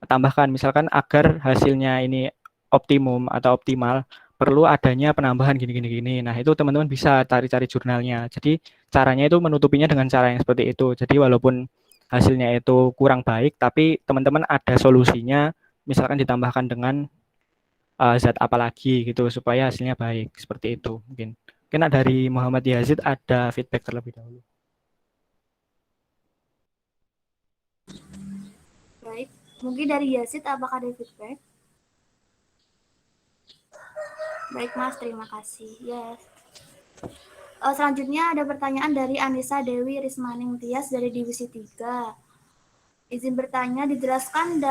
Speaker 3: tambahkan misalkan agar hasilnya ini optimum atau optimal perlu adanya penambahan gini-gini gini. Nah, itu teman-teman bisa cari-cari jurnalnya. Jadi caranya itu menutupinya dengan cara yang seperti itu. Jadi walaupun hasilnya itu kurang baik tapi teman-teman ada solusinya misalkan ditambahkan dengan zat apa lagi gitu supaya hasilnya baik. Seperti itu mungkin. Mungkin dari Muhammad Yazid ada feedback terlebih dahulu.
Speaker 1: Baik, mungkin dari Yazid apakah ada feedback? Baik Mas, terima kasih. Yes. Selanjutnya ada pertanyaan dari Anissa Dewi Rismaning Tias dari Divisi 3. Izin bertanya, dijelaskan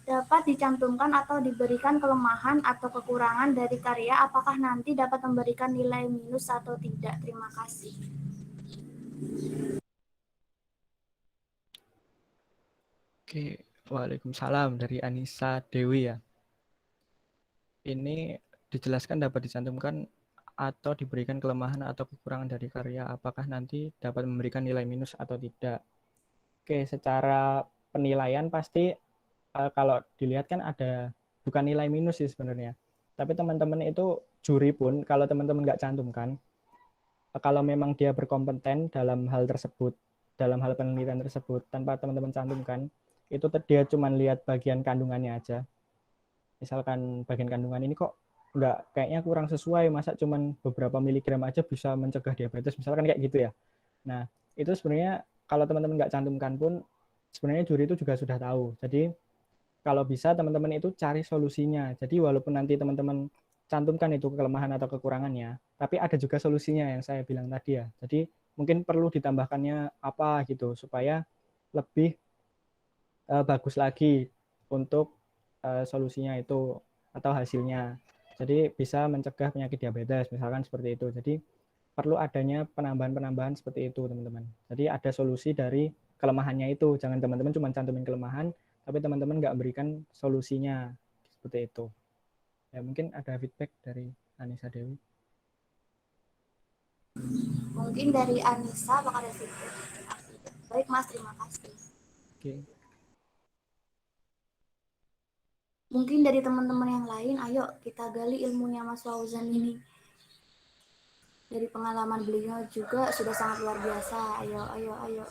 Speaker 1: dapat dicantumkan atau diberikan kelemahan atau kekurangan dari karya, apakah nanti dapat memberikan nilai minus atau tidak? Terima kasih.
Speaker 3: Oke, Waalaikumsalam dari Anissa Dewi ya. Ini dijelaskan dapat dicantumkan atau diberikan kelemahan atau kekurangan dari karya, apakah nanti dapat memberikan nilai minus atau tidak. Oke, secara penilaian pasti kalau dilihat kan ada bukan nilai minus sih sebenarnya. Tapi teman-teman itu juri pun kalau teman-teman nggak cantumkan, kalau memang dia berkompeten dalam hal tersebut, dalam hal penelitian tersebut, tanpa teman-teman cantumkan, itu dia cuma lihat bagian kandungannya aja. Misalkan bagian kandungan ini kok nggak kayaknya kurang sesuai, masa cuman beberapa miligram aja bisa mencegah diabetes, misalkan kayak gitu ya. Nah, itu sebenarnya kalau teman-teman nggak cantumkan pun, sebenarnya juri itu juga sudah tahu. Jadi kalau bisa teman-teman itu cari solusinya. Jadi walaupun nanti teman-teman cantumkan itu kelemahan atau kekurangannya, tapi ada juga solusinya yang saya bilang tadi ya. Jadi mungkin perlu ditambahkannya apa gitu supaya lebih bagus lagi untuk solusinya itu atau hasilnya. Jadi bisa mencegah penyakit diabetes misalkan seperti itu. Jadi perlu adanya penambahan-penambahan seperti itu teman-teman. Jadi ada solusi dari kelemahannya itu. Jangan teman-teman cuma cantumin kelemahan, tapi teman-teman nggak berikan solusinya seperti itu. Ya, mungkin ada feedback dari Anissa Dewi.
Speaker 1: Mungkin dari Anissa bakal ada feedback. Baik Mas, terima kasih.
Speaker 3: Oke.
Speaker 1: Mungkin dari teman-teman yang lain, ayo kita gali ilmunya Mas Fauzan ini. Dari pengalaman beliau juga sudah sangat luar biasa. Ayo, ayo, ayo.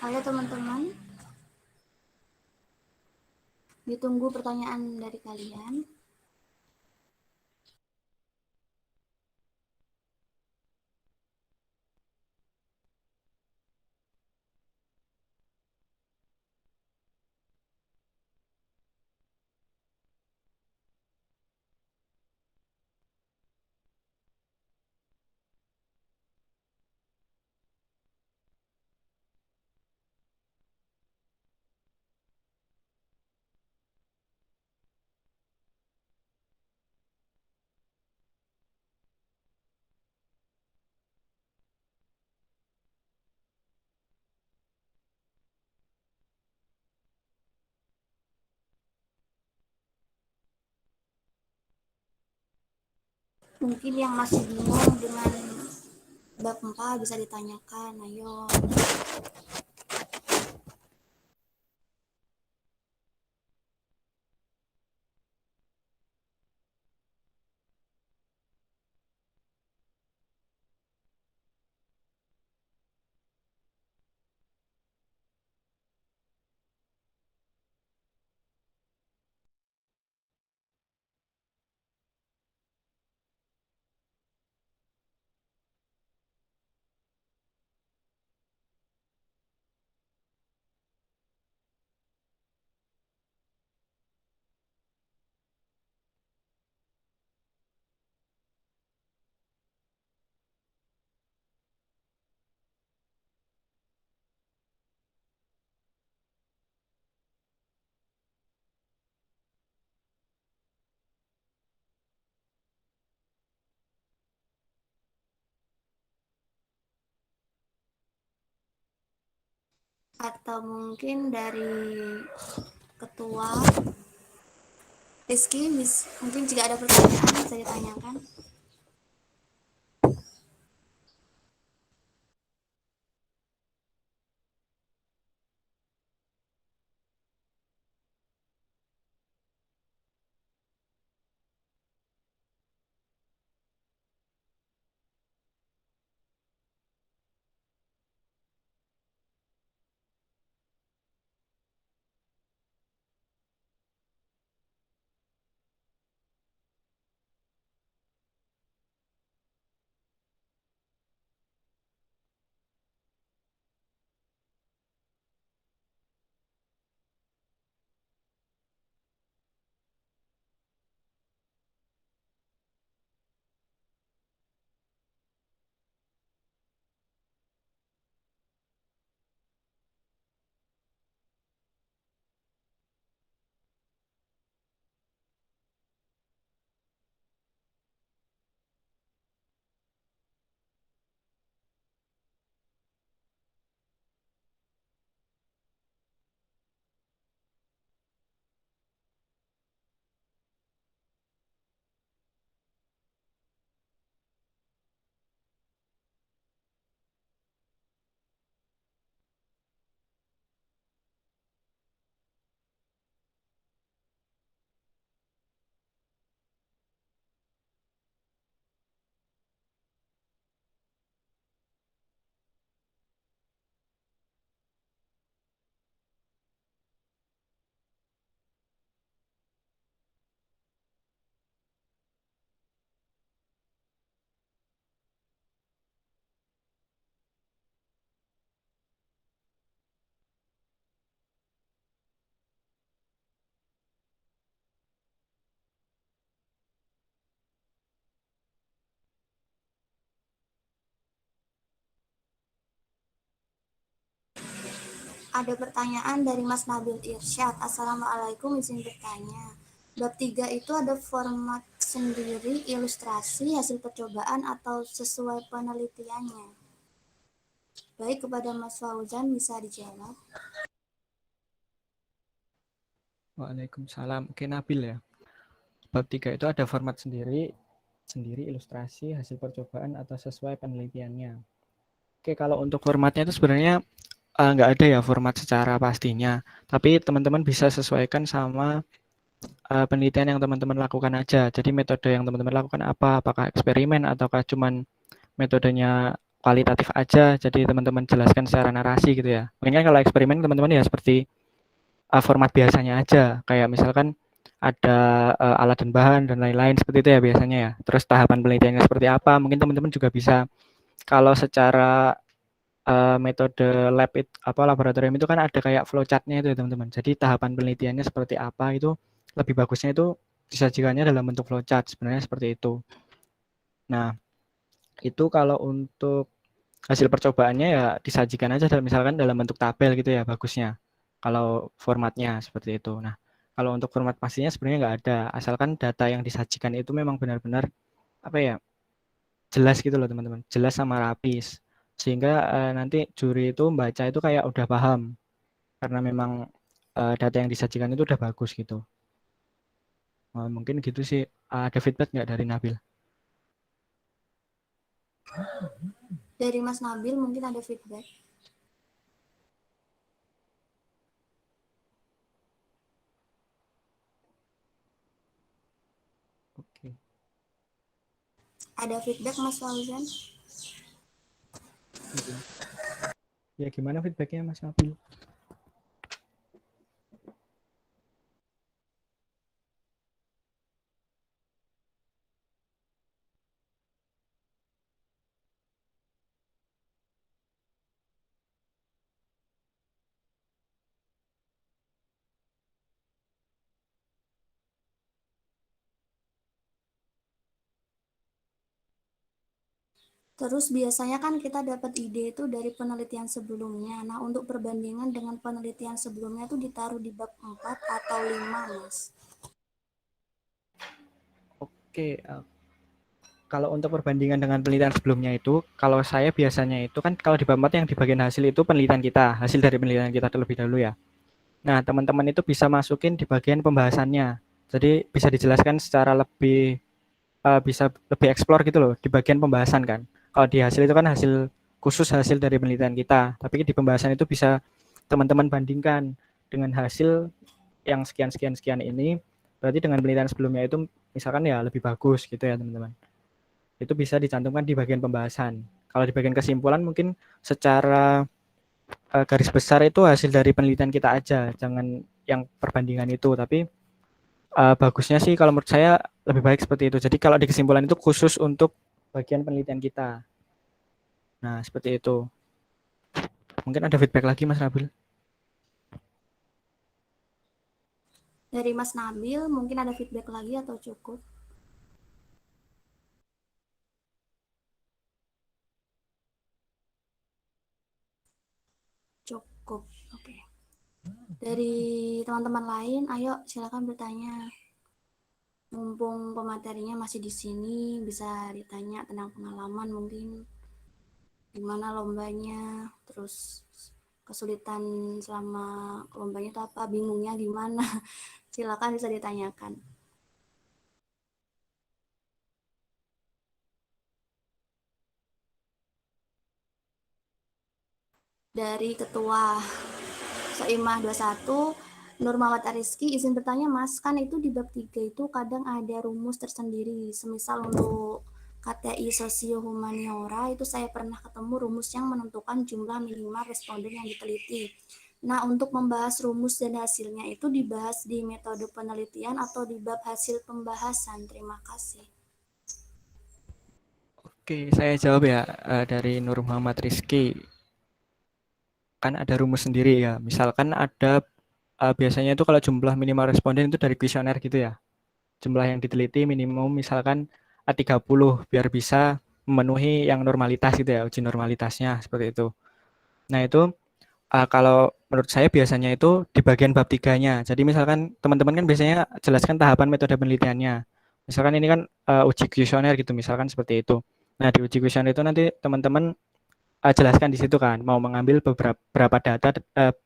Speaker 1: Ayo teman-teman, ditunggu pertanyaan dari kalian. Mungkin yang masih bingung dengan bab 4 bisa ditanyakan. Ayo. Atau mungkin dari ketua Rizky, mungkin jika ada pertanyaan bisa ditanyakan. Ada pertanyaan dari Mas Nabil Irsyad. Assalamualaikum, izin bertanya. Bab 3 itu ada format sendiri, ilustrasi, hasil percobaan, atau sesuai penelitiannya? Baik, kepada Mas Fauzan bisa dijawab.
Speaker 3: Waalaikumsalam. Oke, Nabil ya. Bab 3 itu ada format sendiri, ilustrasi, hasil percobaan, atau sesuai penelitiannya. Oke, kalau untuk formatnya itu sebenarnya nggak ada ya format secara pastinya. Tapi teman-teman bisa sesuaikan sama penelitian yang teman-teman lakukan aja. Jadi metode yang teman-teman lakukan apa? Apakah eksperimen ataukah cuman metodenya kualitatif aja? Jadi teman-teman jelaskan secara narasi gitu ya. Mungkin kan kalau eksperimen teman-teman ya seperti format biasanya aja. Kayak misalkan ada alat dan bahan dan lain-lain seperti itu ya biasanya ya. Terus tahapan penelitiannya seperti apa? Mungkin teman-teman juga bisa kalau secara metode lab laboratorium itu kan ada kayak flowchart-nya itu ya teman-teman. Jadi tahapan penelitiannya seperti apa itu lebih bagusnya itu disajikannya dalam bentuk flowchart sebenarnya seperti itu. Nah, itu kalau untuk hasil percobaannya ya disajikan aja misalkan dalam bentuk tabel gitu ya bagusnya. Kalau formatnya seperti itu. Nah, kalau untuk format pastinya sebenarnya nggak ada, asalkan data yang disajikan itu memang benar-benar apa ya jelas gitu loh teman-teman, jelas sama rapis sehingga nanti juri itu membaca itu kayak udah paham karena memang data yang disajikan itu udah bagus gitu. Mungkin gitu sih. Ada feedback nggak dari Nabil?
Speaker 1: Dari Mas Nabil mungkin ada feedback.
Speaker 3: Oke.
Speaker 1: Ada feedback Mas Fauzan?
Speaker 3: Ya gimana feedbacknya Mas Nabil?
Speaker 1: Terus biasanya kan kita dapat ide itu dari penelitian sebelumnya. Nah, untuk perbandingan dengan penelitian sebelumnya itu ditaruh di bab 4 atau 5, Mas?
Speaker 3: Oke, kalau untuk perbandingan dengan penelitian sebelumnya itu, kalau saya biasanya itu kan kalau di bab 4 yang di bagian hasil itu penelitian kita, hasil dari penelitian kita terlebih dahulu ya. Nah, teman-teman itu bisa masukin di bagian pembahasannya. Jadi bisa dijelaskan secara lebih bisa lebih eksplor gitu loh di bagian pembahasan kan. Kalau di hasil itu kan hasil khusus hasil dari penelitian kita, tapi di pembahasan itu bisa teman-teman bandingkan dengan hasil yang sekian sekian sekian ini, berarti dengan penelitian sebelumnya itu misalkan ya lebih bagus gitu ya teman-teman. Itu bisa dicantumkan di bagian pembahasan. Kalau di bagian kesimpulan mungkin secara garis besar itu hasil dari penelitian kita aja, jangan yang perbandingan itu, tapi bagusnya sih kalau menurut saya lebih baik seperti itu. Jadi kalau di kesimpulan itu khusus untuk bagian penelitian kita. Nah, seperti itu. Mungkin ada feedback lagi Mas Nabil?
Speaker 1: Dari Mas Nabil mungkin ada feedback lagi atau cukup? Cukup, oke. Dari teman-teman lain, ayo silakan bertanya. Mumpung pematerinya masih di sini, bisa ditanya tentang pengalaman mungkin gimana lombanya, terus kesulitan selama lombanya itu apa, bingungnya gimana. Silakan bisa ditanyakan. Dari Ketua Soimah 21, Nur Mawat Ariski, izin bertanya Mas, kan itu di bab 3 itu kadang ada rumus tersendiri, semisal untuk KTI Sosio Humaniora itu saya pernah ketemu rumus yang menentukan jumlah minimal responden yang diteliti. Nah, untuk membahas rumus dan hasilnya itu dibahas di metode penelitian atau di bab hasil pembahasan. Terima kasih.
Speaker 3: Oke, saya jawab ya dari Nur Muhammad Rizky. Kan ada rumus sendiri ya. Misalkan ada biasanya itu kalau jumlah minimal responden itu dari kuesioner gitu ya. Jumlah yang diteliti minimum misalkan 30 biar bisa memenuhi yang normalitas gitu ya, uji normalitasnya seperti itu. Nah, itu kalau menurut saya biasanya itu di bagian bab 3-nya. Jadi misalkan teman-teman kan biasanya jelaskan tahapan metode penelitiannya. Misalkan ini kan uji kuesioner gitu, misalkan seperti itu. Nah, di uji kuesioner itu nanti teman-teman jelaskan di situ kan, mau mengambil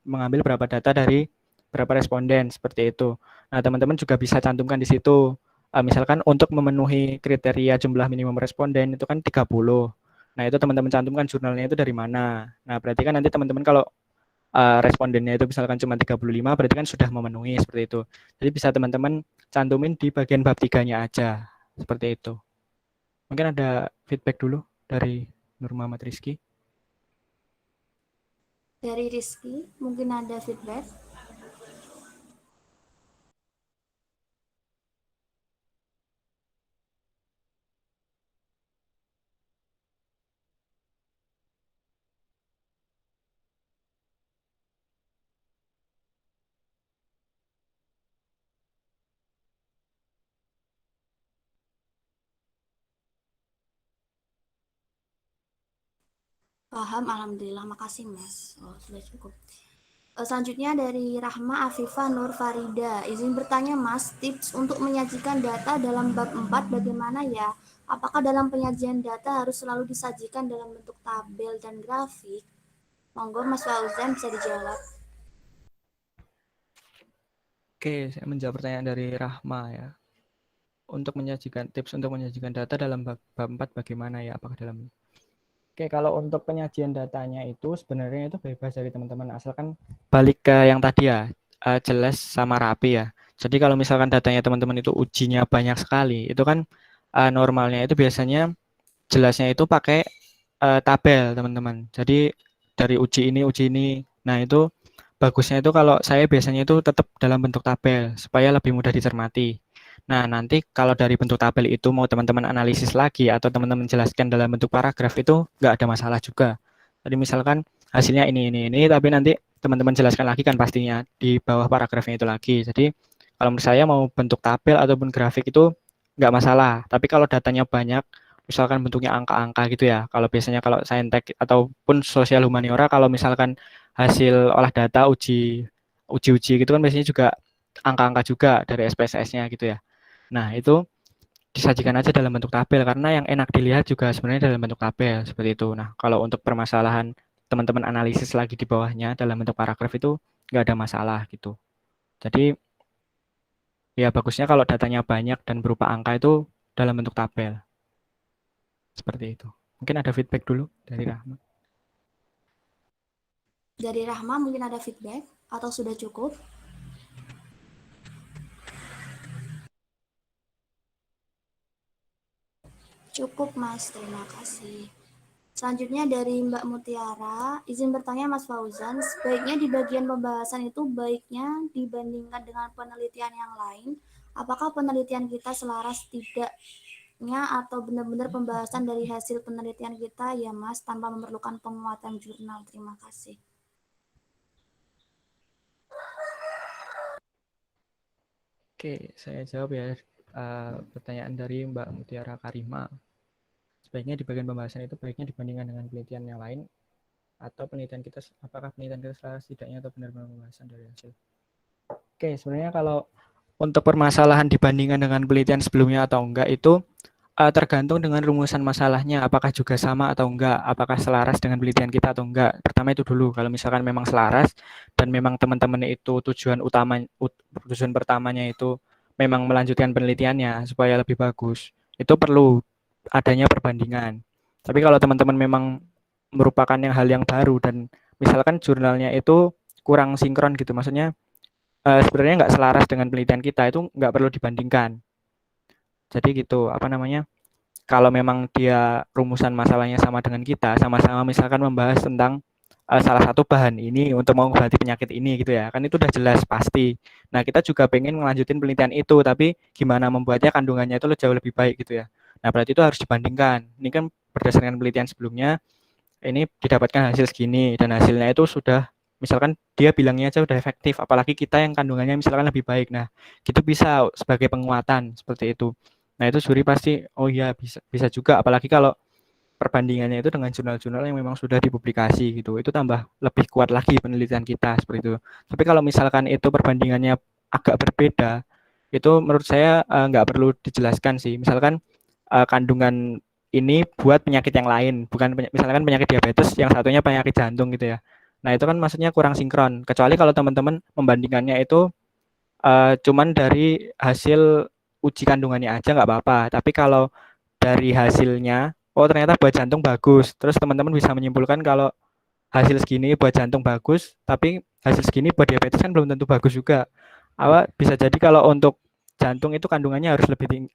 Speaker 3: mengambil berapa data dari berapa responden seperti itu. Nah, teman-teman juga bisa cantumkan di situ. Misalkan untuk memenuhi kriteria jumlah minimum responden itu kan 30. Nah, itu teman-teman cantumkan jurnalnya itu dari mana. Nah, berarti kan nanti teman-teman kalau respondennya itu misalkan cuma 35, berarti kan sudah memenuhi seperti itu. Jadi bisa teman-teman cantumin di bagian bab 3-nya aja. Seperti itu. Mungkin ada feedback dulu dari Nur Muhammad Rizky.
Speaker 1: Dari Rizky, mungkin ada feedback. Paham, alhamdulillah, makasih Mas. Oh, sudah cukup. Selanjutnya dari Rahma Afifa Nur Farida. Izin bertanya Mas, tips untuk menyajikan data dalam bab 4 bagaimana ya? Apakah dalam penyajian data harus selalu disajikan dalam bentuk tabel dan grafik? Monggo Mas Fauzan bisa dijawab.
Speaker 3: Oke, saya menjawab pertanyaan dari Rahma ya. Untuk menyajikan tips untuk menyajikan data dalam bab 4 bagaimana ya? Apakah dalam Oke, kalau untuk penyajian datanya itu sebenarnya itu bebas dari teman-teman, asalkan balik ke yang tadi ya, jelas sama rapi ya. Jadi kalau misalkan datanya teman-teman itu ujinya banyak sekali, itu kan normalnya itu biasanya jelasnya itu pakai tabel teman-teman. Jadi dari uji ini. Nah itu bagusnya itu kalau saya biasanya itu tetap dalam bentuk tabel supaya lebih mudah dicermati. Nah nanti kalau dari bentuk tabel itu mau teman-teman analisis lagi atau teman-teman jelaskan dalam bentuk paragraf itu nggak ada masalah juga. Jadi misalkan hasilnya ini, tapi nanti teman-teman jelaskan lagi kan pastinya di bawah paragrafnya itu lagi. Jadi kalau menurut saya mau bentuk tabel ataupun grafik itu nggak masalah. Tapi kalau datanya banyak, misalkan bentuknya angka-angka gitu ya. Kalau biasanya kalau saintek ataupun sosial humaniora, kalau misalkan hasil olah data uji gitu kan biasanya juga angka-angka juga dari SPSS-nya gitu ya. Nah, itu disajikan aja dalam bentuk tabel karena yang enak dilihat juga sebenarnya dalam bentuk tabel seperti itu. Nah, kalau untuk permasalahan teman-teman analisis lagi di bawahnya dalam bentuk paragraf itu nggak ada masalah gitu. Jadi ya bagusnya kalau datanya banyak dan berupa angka itu dalam bentuk tabel. Seperti itu. Mungkin ada feedback dulu dari Rahma.
Speaker 1: Dari Rahma mungkin ada feedback atau sudah cukup? Cukup Mas, terima kasih. Selanjutnya dari Mbak Mutiara, izin bertanya Mas Fauzan, sebaiknya di bagian pembahasan itu baiknya dibandingkan dengan penelitian yang lain, apakah penelitian kita selaras tidaknya atau benar-benar pembahasan dari hasil penelitian kita ya Mas, tanpa memerlukan penguatan jurnal. Terima kasih.
Speaker 3: Oke, saya jawab ya pertanyaan dari Mbak Mutiara Karima. Sebaiknya di bagian pembahasan itu baiknya dibandingkan dengan penelitian yang lain atau penelitian kita apakah penelitian kita salah setidaknya atau benar-benar pembahasan dari hasil. Oke, sebenarnya kalau untuk permasalahan dibandingkan dengan penelitian sebelumnya atau enggak itu tergantung dengan rumusan masalahnya apakah juga sama atau enggak, apakah selaras dengan penelitian kita atau enggak. Pertama itu dulu, kalau misalkan memang selaras dan memang teman-teman itu tujuan pertamanya itu memang melanjutkan penelitiannya supaya lebih bagus, itu perlu adanya perbandingan. Tapi kalau teman-teman memang merupakan hal yang baru dan misalkan jurnalnya itu kurang sinkron gitu, maksudnya sebenarnya nggak selaras dengan penelitian kita, itu nggak perlu dibandingkan. Jadi gitu, apa namanya, kalau memang dia rumusan masalahnya sama dengan kita, sama-sama misalkan membahas tentang salah satu bahan ini untuk mengobati penyakit ini gitu ya, kan itu udah jelas pasti. Nah kita juga pengen melanjutin penelitian itu, tapi gimana membuatnya kandungannya itu jauh lebih baik gitu ya. Nah berarti itu harus dibandingkan. Ini kan berdasarkan penelitian sebelumnya, ini didapatkan hasil segini dan hasilnya itu sudah misalkan dia bilangnya aja udah efektif, apalagi kita yang kandungannya misalkan lebih baik. Nah gitu bisa sebagai penguatan seperti itu. Nah itu juri pasti oh iya bisa juga apalagi kalau perbandingannya itu dengan jurnal-jurnal yang memang sudah dipublikasi gitu. Itu tambah lebih kuat lagi penelitian kita seperti itu. Tapi kalau misalkan itu perbandingannya agak berbeda, itu menurut saya nggak perlu dijelaskan sih. Misalkan kandungan ini buat penyakit yang lain, bukan misalkan penyakit diabetes, yang satunya penyakit jantung gitu ya. Nah itu kan maksudnya kurang sinkron. Kecuali kalau teman-teman membandingkannya itu cuman dari hasil uji kandungannya aja nggak apa-apa. Tapi kalau dari hasilnya, oh ternyata buat jantung bagus, terus teman-teman bisa menyimpulkan kalau hasil segini buat jantung bagus, tapi hasil segini buat diabetes kan belum tentu bagus juga. Bisa jadi kalau untuk jantung itu kandungannya harus lebih tinggi,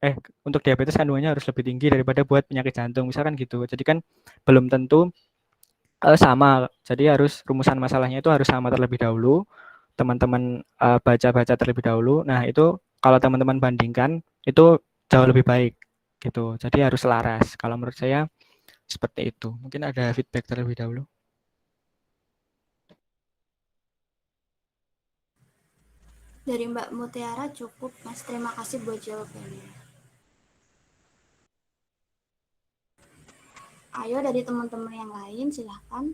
Speaker 3: untuk diabetes kandungannya harus lebih tinggi daripada buat penyakit jantung, misalkan gitu. Jadi kan belum tentu sama. Jadi harus rumusan masalahnya itu harus sama terlebih dahulu. Teman-teman baca-baca terlebih dahulu. Nah, itu kalau teman-teman bandingkan itu jauh lebih baik gitu. Jadi harus selaras. Kalau menurut saya seperti itu. Mungkin ada feedback terlebih dahulu.
Speaker 1: Dari Mbak Mutiara cukup, Mas. Terima kasih buat jawabannya. Ayo dari teman-teman yang lain, silahkan.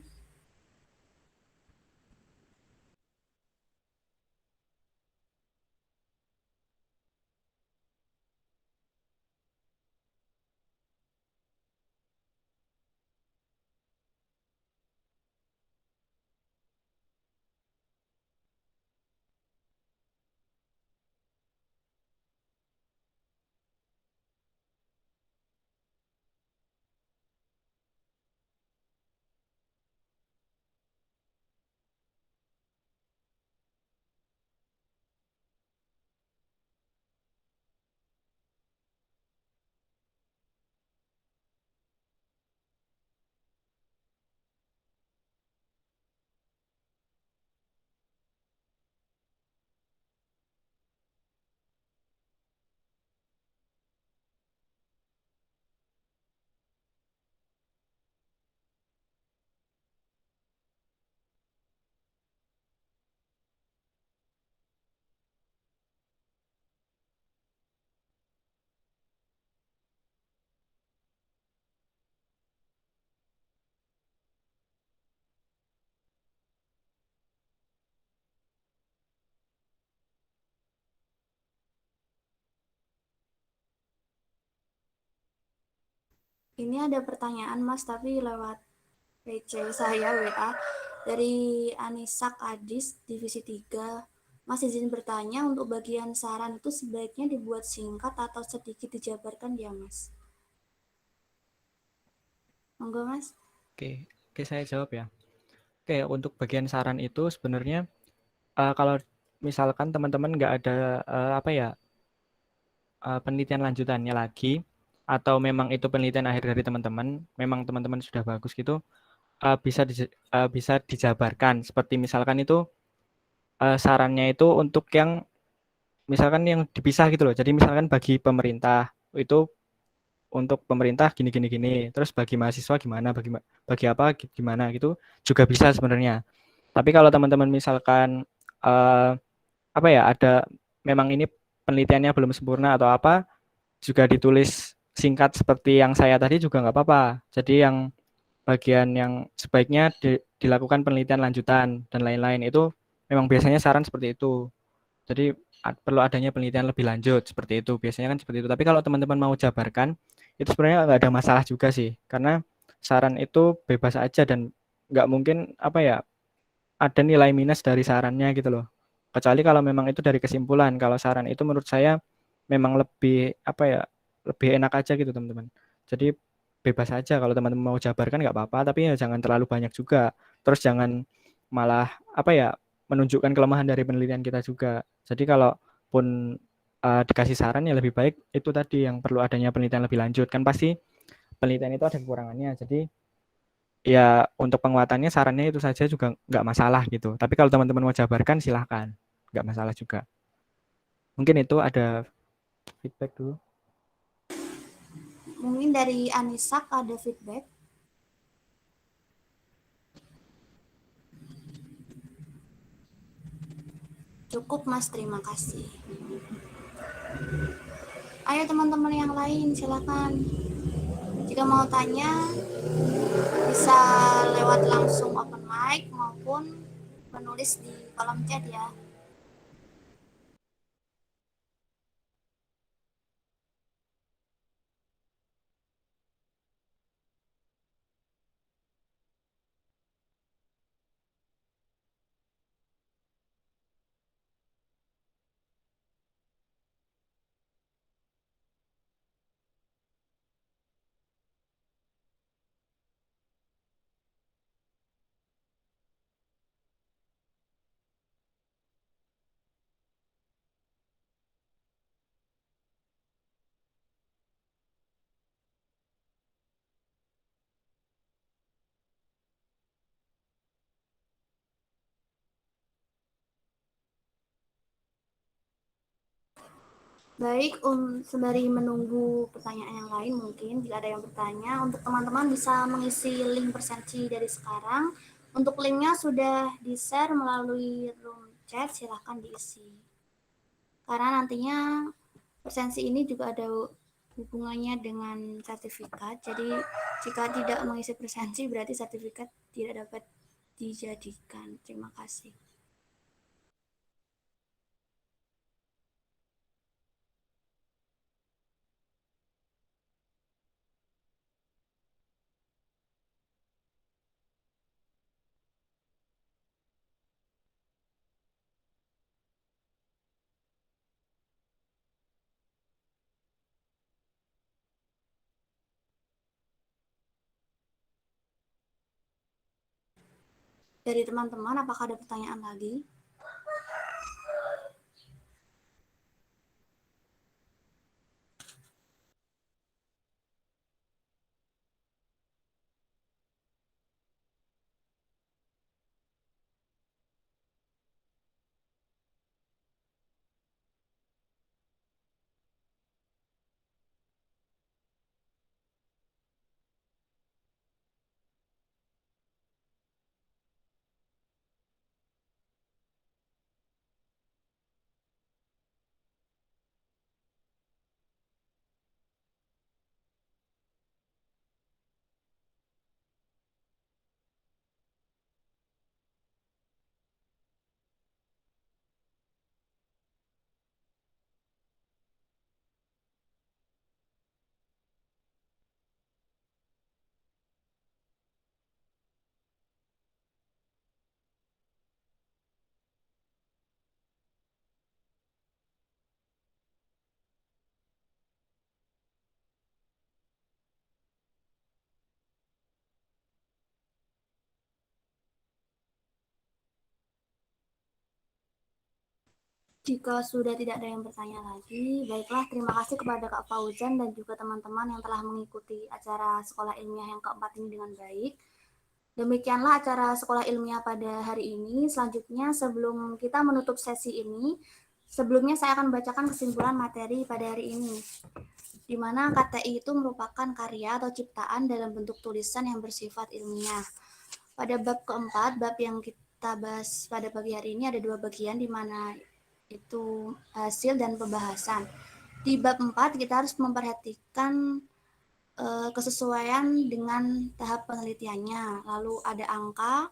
Speaker 1: Ini ada pertanyaan, Mas, tapi lewat PC saya WA dari Anisak Adis Divisi 3. Mas izin bertanya, untuk bagian saran itu sebaiknya dibuat singkat atau sedikit dijabarkan ya, Mas? Monggo, Mas.
Speaker 3: Oke, saya jawab ya. Oke, untuk bagian saran itu sebenarnya kalau misalkan teman-teman nggak ada penelitian lanjutannya lagi, atau memang itu penelitian akhir dari teman-teman, memang teman-teman sudah bagus gitu, bisa dijabarkan. Seperti misalkan itu sarannya itu untuk yang misalkan yang dipisah gitu loh. Jadi misalkan bagi pemerintah itu untuk pemerintah gini gini gini, terus bagi mahasiswa gimana, bagi apa gimana gitu juga bisa sebenarnya. Tapi kalau teman-teman misalkan eh, ada memang ini penelitiannya belum sempurna atau apa, juga ditulis singkat seperti yang saya tadi juga nggak apa-apa. Jadi yang bagian yang sebaiknya dilakukan penelitian lanjutan dan lain-lain itu memang biasanya saran seperti itu. Jadi perlu adanya penelitian lebih lanjut seperti itu. Biasanya kan seperti itu. Tapi kalau teman-teman mau jabarkan, itu sebenarnya nggak ada masalah juga sih. Karena saran itu bebas aja dan nggak mungkin ada nilai minus dari sarannya gitu loh. Kecuali kalau memang itu dari kesimpulan. Kalau saran itu menurut saya memang lebih lebih enak aja gitu teman-teman. Jadi bebas aja kalau teman-teman mau jabarkan nggak apa-apa, tapi ya jangan terlalu banyak juga. Terus jangan malah menunjukkan kelemahan dari penelitian kita juga. Jadi kalau pun dikasih saran ya lebih baik itu tadi yang perlu adanya penelitian lebih lanjut. Kan pasti penelitian itu ada kekurangannya. Jadi ya untuk penguatannya sarannya itu saja juga nggak masalah gitu. Tapi kalau teman-teman mau jabarkan silahkan, nggak masalah juga. Mungkin itu ada feedback dulu.
Speaker 1: Mungkin dari Anisak ada feedback. Cukup, Mas, terima kasih. Ayo teman-teman yang lain, silakan. Jika Jika mau tanya, bisa lewat langsung open mic maupun menulis di kolom chat ya. Baik, sembari menunggu pertanyaan yang lain, mungkin jika ada yang bertanya, untuk teman-teman bisa mengisi link presensi dari sekarang. Untuk linknya sudah di-share melalui room chat, silahkan diisi. Karena nantinya presensi ini juga ada hubungannya dengan sertifikat, jadi jika tidak mengisi presensi berarti sertifikat tidak dapat dijadikan. Terima kasih. Dari teman-teman, apakah ada pertanyaan lagi? Jika sudah tidak ada yang bertanya lagi, baiklah, terima kasih kepada Kak Fauzan dan juga teman-teman yang telah mengikuti acara sekolah ilmiah yang keempat ini dengan baik. Demikianlah acara sekolah ilmiah pada hari ini. Selanjutnya, sebelum kita menutup sesi ini, sebelumnya saya akan membacakan kesimpulan materi pada hari ini, di mana KTI itu merupakan karya atau ciptaan dalam bentuk tulisan yang bersifat ilmiah. Pada bab keempat, bab yang kita bahas pada pagi hari ini ada dua bagian, di mana itu hasil dan pembahasan. Di bab 4 kita harus memperhatikan kesesuaian dengan tahap penelitiannya. Lalu ada angka,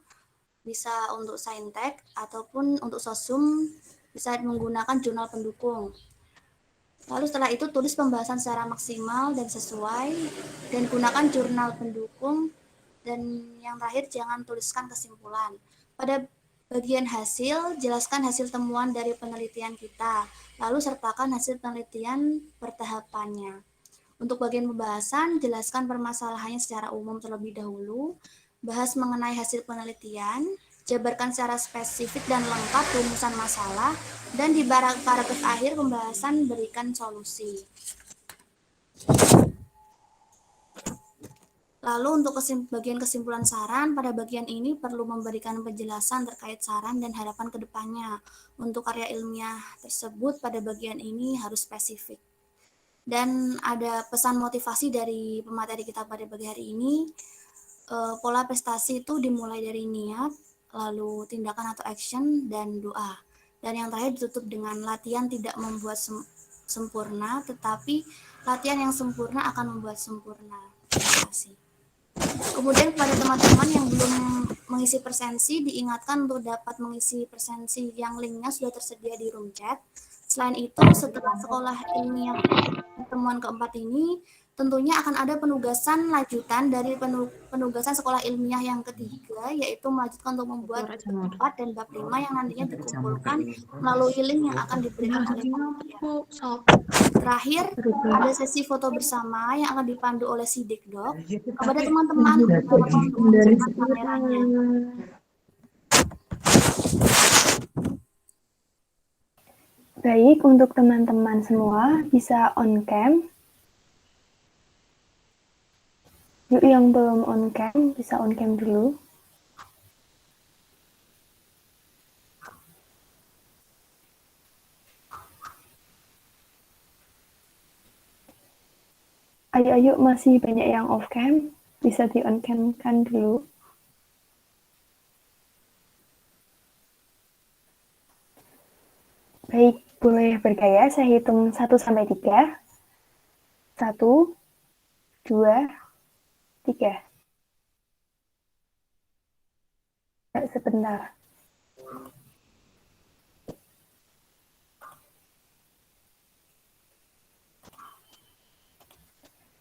Speaker 1: bisa untuk saintek ataupun untuk sosum bisa menggunakan jurnal pendukung. Lalu setelah itu tulis pembahasan secara maksimal dan sesuai, dan gunakan jurnal pendukung, dan yang terakhir jangan tuliskan kesimpulan. Pada bagian hasil, jelaskan hasil temuan dari penelitian kita, lalu sertakan hasil penelitian pertahapannya. Untuk bagian pembahasan, jelaskan permasalahannya secara umum terlebih dahulu, bahas mengenai hasil penelitian, jabarkan secara spesifik dan lengkap rumusan masalah, dan di paragraf akhir pembahasan berikan solusi. Lalu untuk bagian kesimpulan saran, pada bagian ini perlu memberikan penjelasan terkait saran dan harapan ke depannya. Untuk karya ilmiah tersebut pada bagian ini harus spesifik. Dan ada pesan motivasi dari pemateri kita pada pagi hari ini. Pola prestasi itu dimulai dari niat, lalu tindakan atau action, dan doa. Dan yang terakhir ditutup dengan latihan tidak membuat sempurna, tetapi latihan yang sempurna akan membuat sempurna. Terima kasih. Kemudian kepada teman-teman yang belum mengisi presensi, diingatkan untuk dapat mengisi presensi yang linknya sudah tersedia di room chat. Selain itu, setelah sekolah ilmiah pertemuan keempat ini, tentunya akan ada penugasan lanjutan dari penugasan sekolah ilmiah yang ketiga, yaitu melanjutkan untuk membuat bab 4 dan bab 5 yang nantinya dikumpulkan melalui link yang akan diberikan oleh panitia. Terakhir, ada sesi foto bersama yang akan dipandu oleh si Dikdok. Kepada teman-teman, mohon untuk menggunakan kameranya.
Speaker 4: Baik, untuk teman-teman semua bisa on cam. Yuk yang belum on cam, bisa on cam dulu. Ayo, masih banyak yang off cam, bisa di on cam kan dulu. Baik, boleh bergaya, saya hitung 1-3. 1, 2, 3. Sebentar.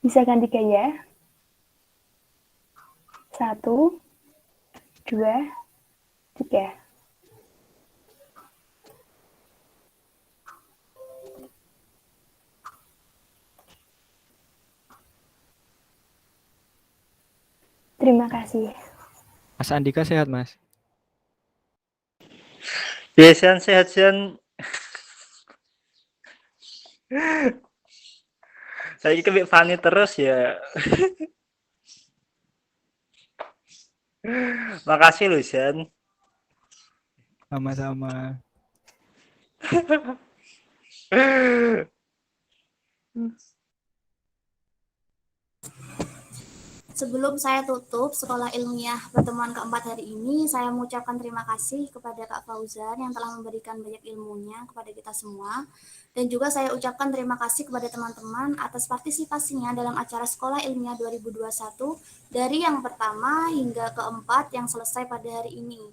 Speaker 4: Bisa ganti gaya. 1, 2, 3. Terima kasih.
Speaker 3: Mas Andika sehat, Mas?
Speaker 5: Ya, sehat, Sian. Saya kebik Fani terus ya. Makasih loh, Sian.
Speaker 3: Sama-sama.
Speaker 1: Sebelum saya tutup sekolah ilmiah pertemuan keempat hari ini, saya mengucapkan terima kasih kepada Kak Fauzan yang telah memberikan banyak ilmunya kepada kita semua. Dan juga saya ucapkan terima kasih kepada teman-teman atas partisipasinya dalam acara Sekolah Ilmiah 2021 dari yang pertama hingga keempat yang selesai pada hari ini.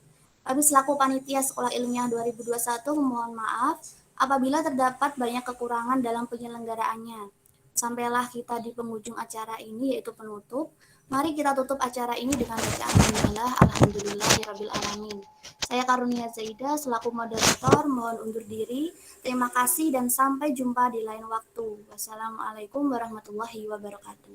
Speaker 1: Kami selaku panitia Sekolah Ilmiah 2021 memohon maaf apabila terdapat banyak kekurangan dalam penyelenggaraannya. Sampailah kita di penghujung acara ini yaitu penutup. Mari kita tutup acara ini dengan bacaan Alhamdulillahirabbil alamin. Saya Karunia Zaida selaku moderator mohon undur diri. Terima kasih dan sampai jumpa di lain waktu. Wassalamualaikum warahmatullahi wabarakatuh.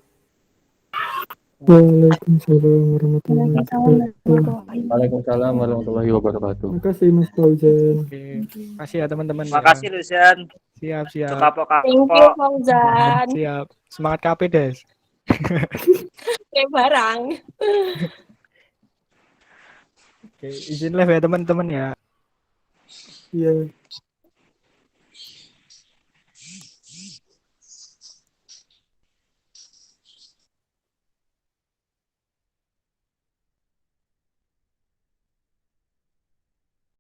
Speaker 6: Waalaikumsalam warahmatullahi wabarakatuh.
Speaker 7: Waalaikumsalam warahmatullahi wabarakatuh.
Speaker 6: Terima kasih Mas Fauzan.
Speaker 3: Oke. Makasih ya teman-teman.
Speaker 5: Makasih loh, Sian.
Speaker 3: Siap.
Speaker 2: Thank you, Fauzan.
Speaker 3: Siap. Semangat KP, Des.
Speaker 2: Kayak barang.
Speaker 3: Oke, izin live ya teman-teman ya.
Speaker 6: Iya.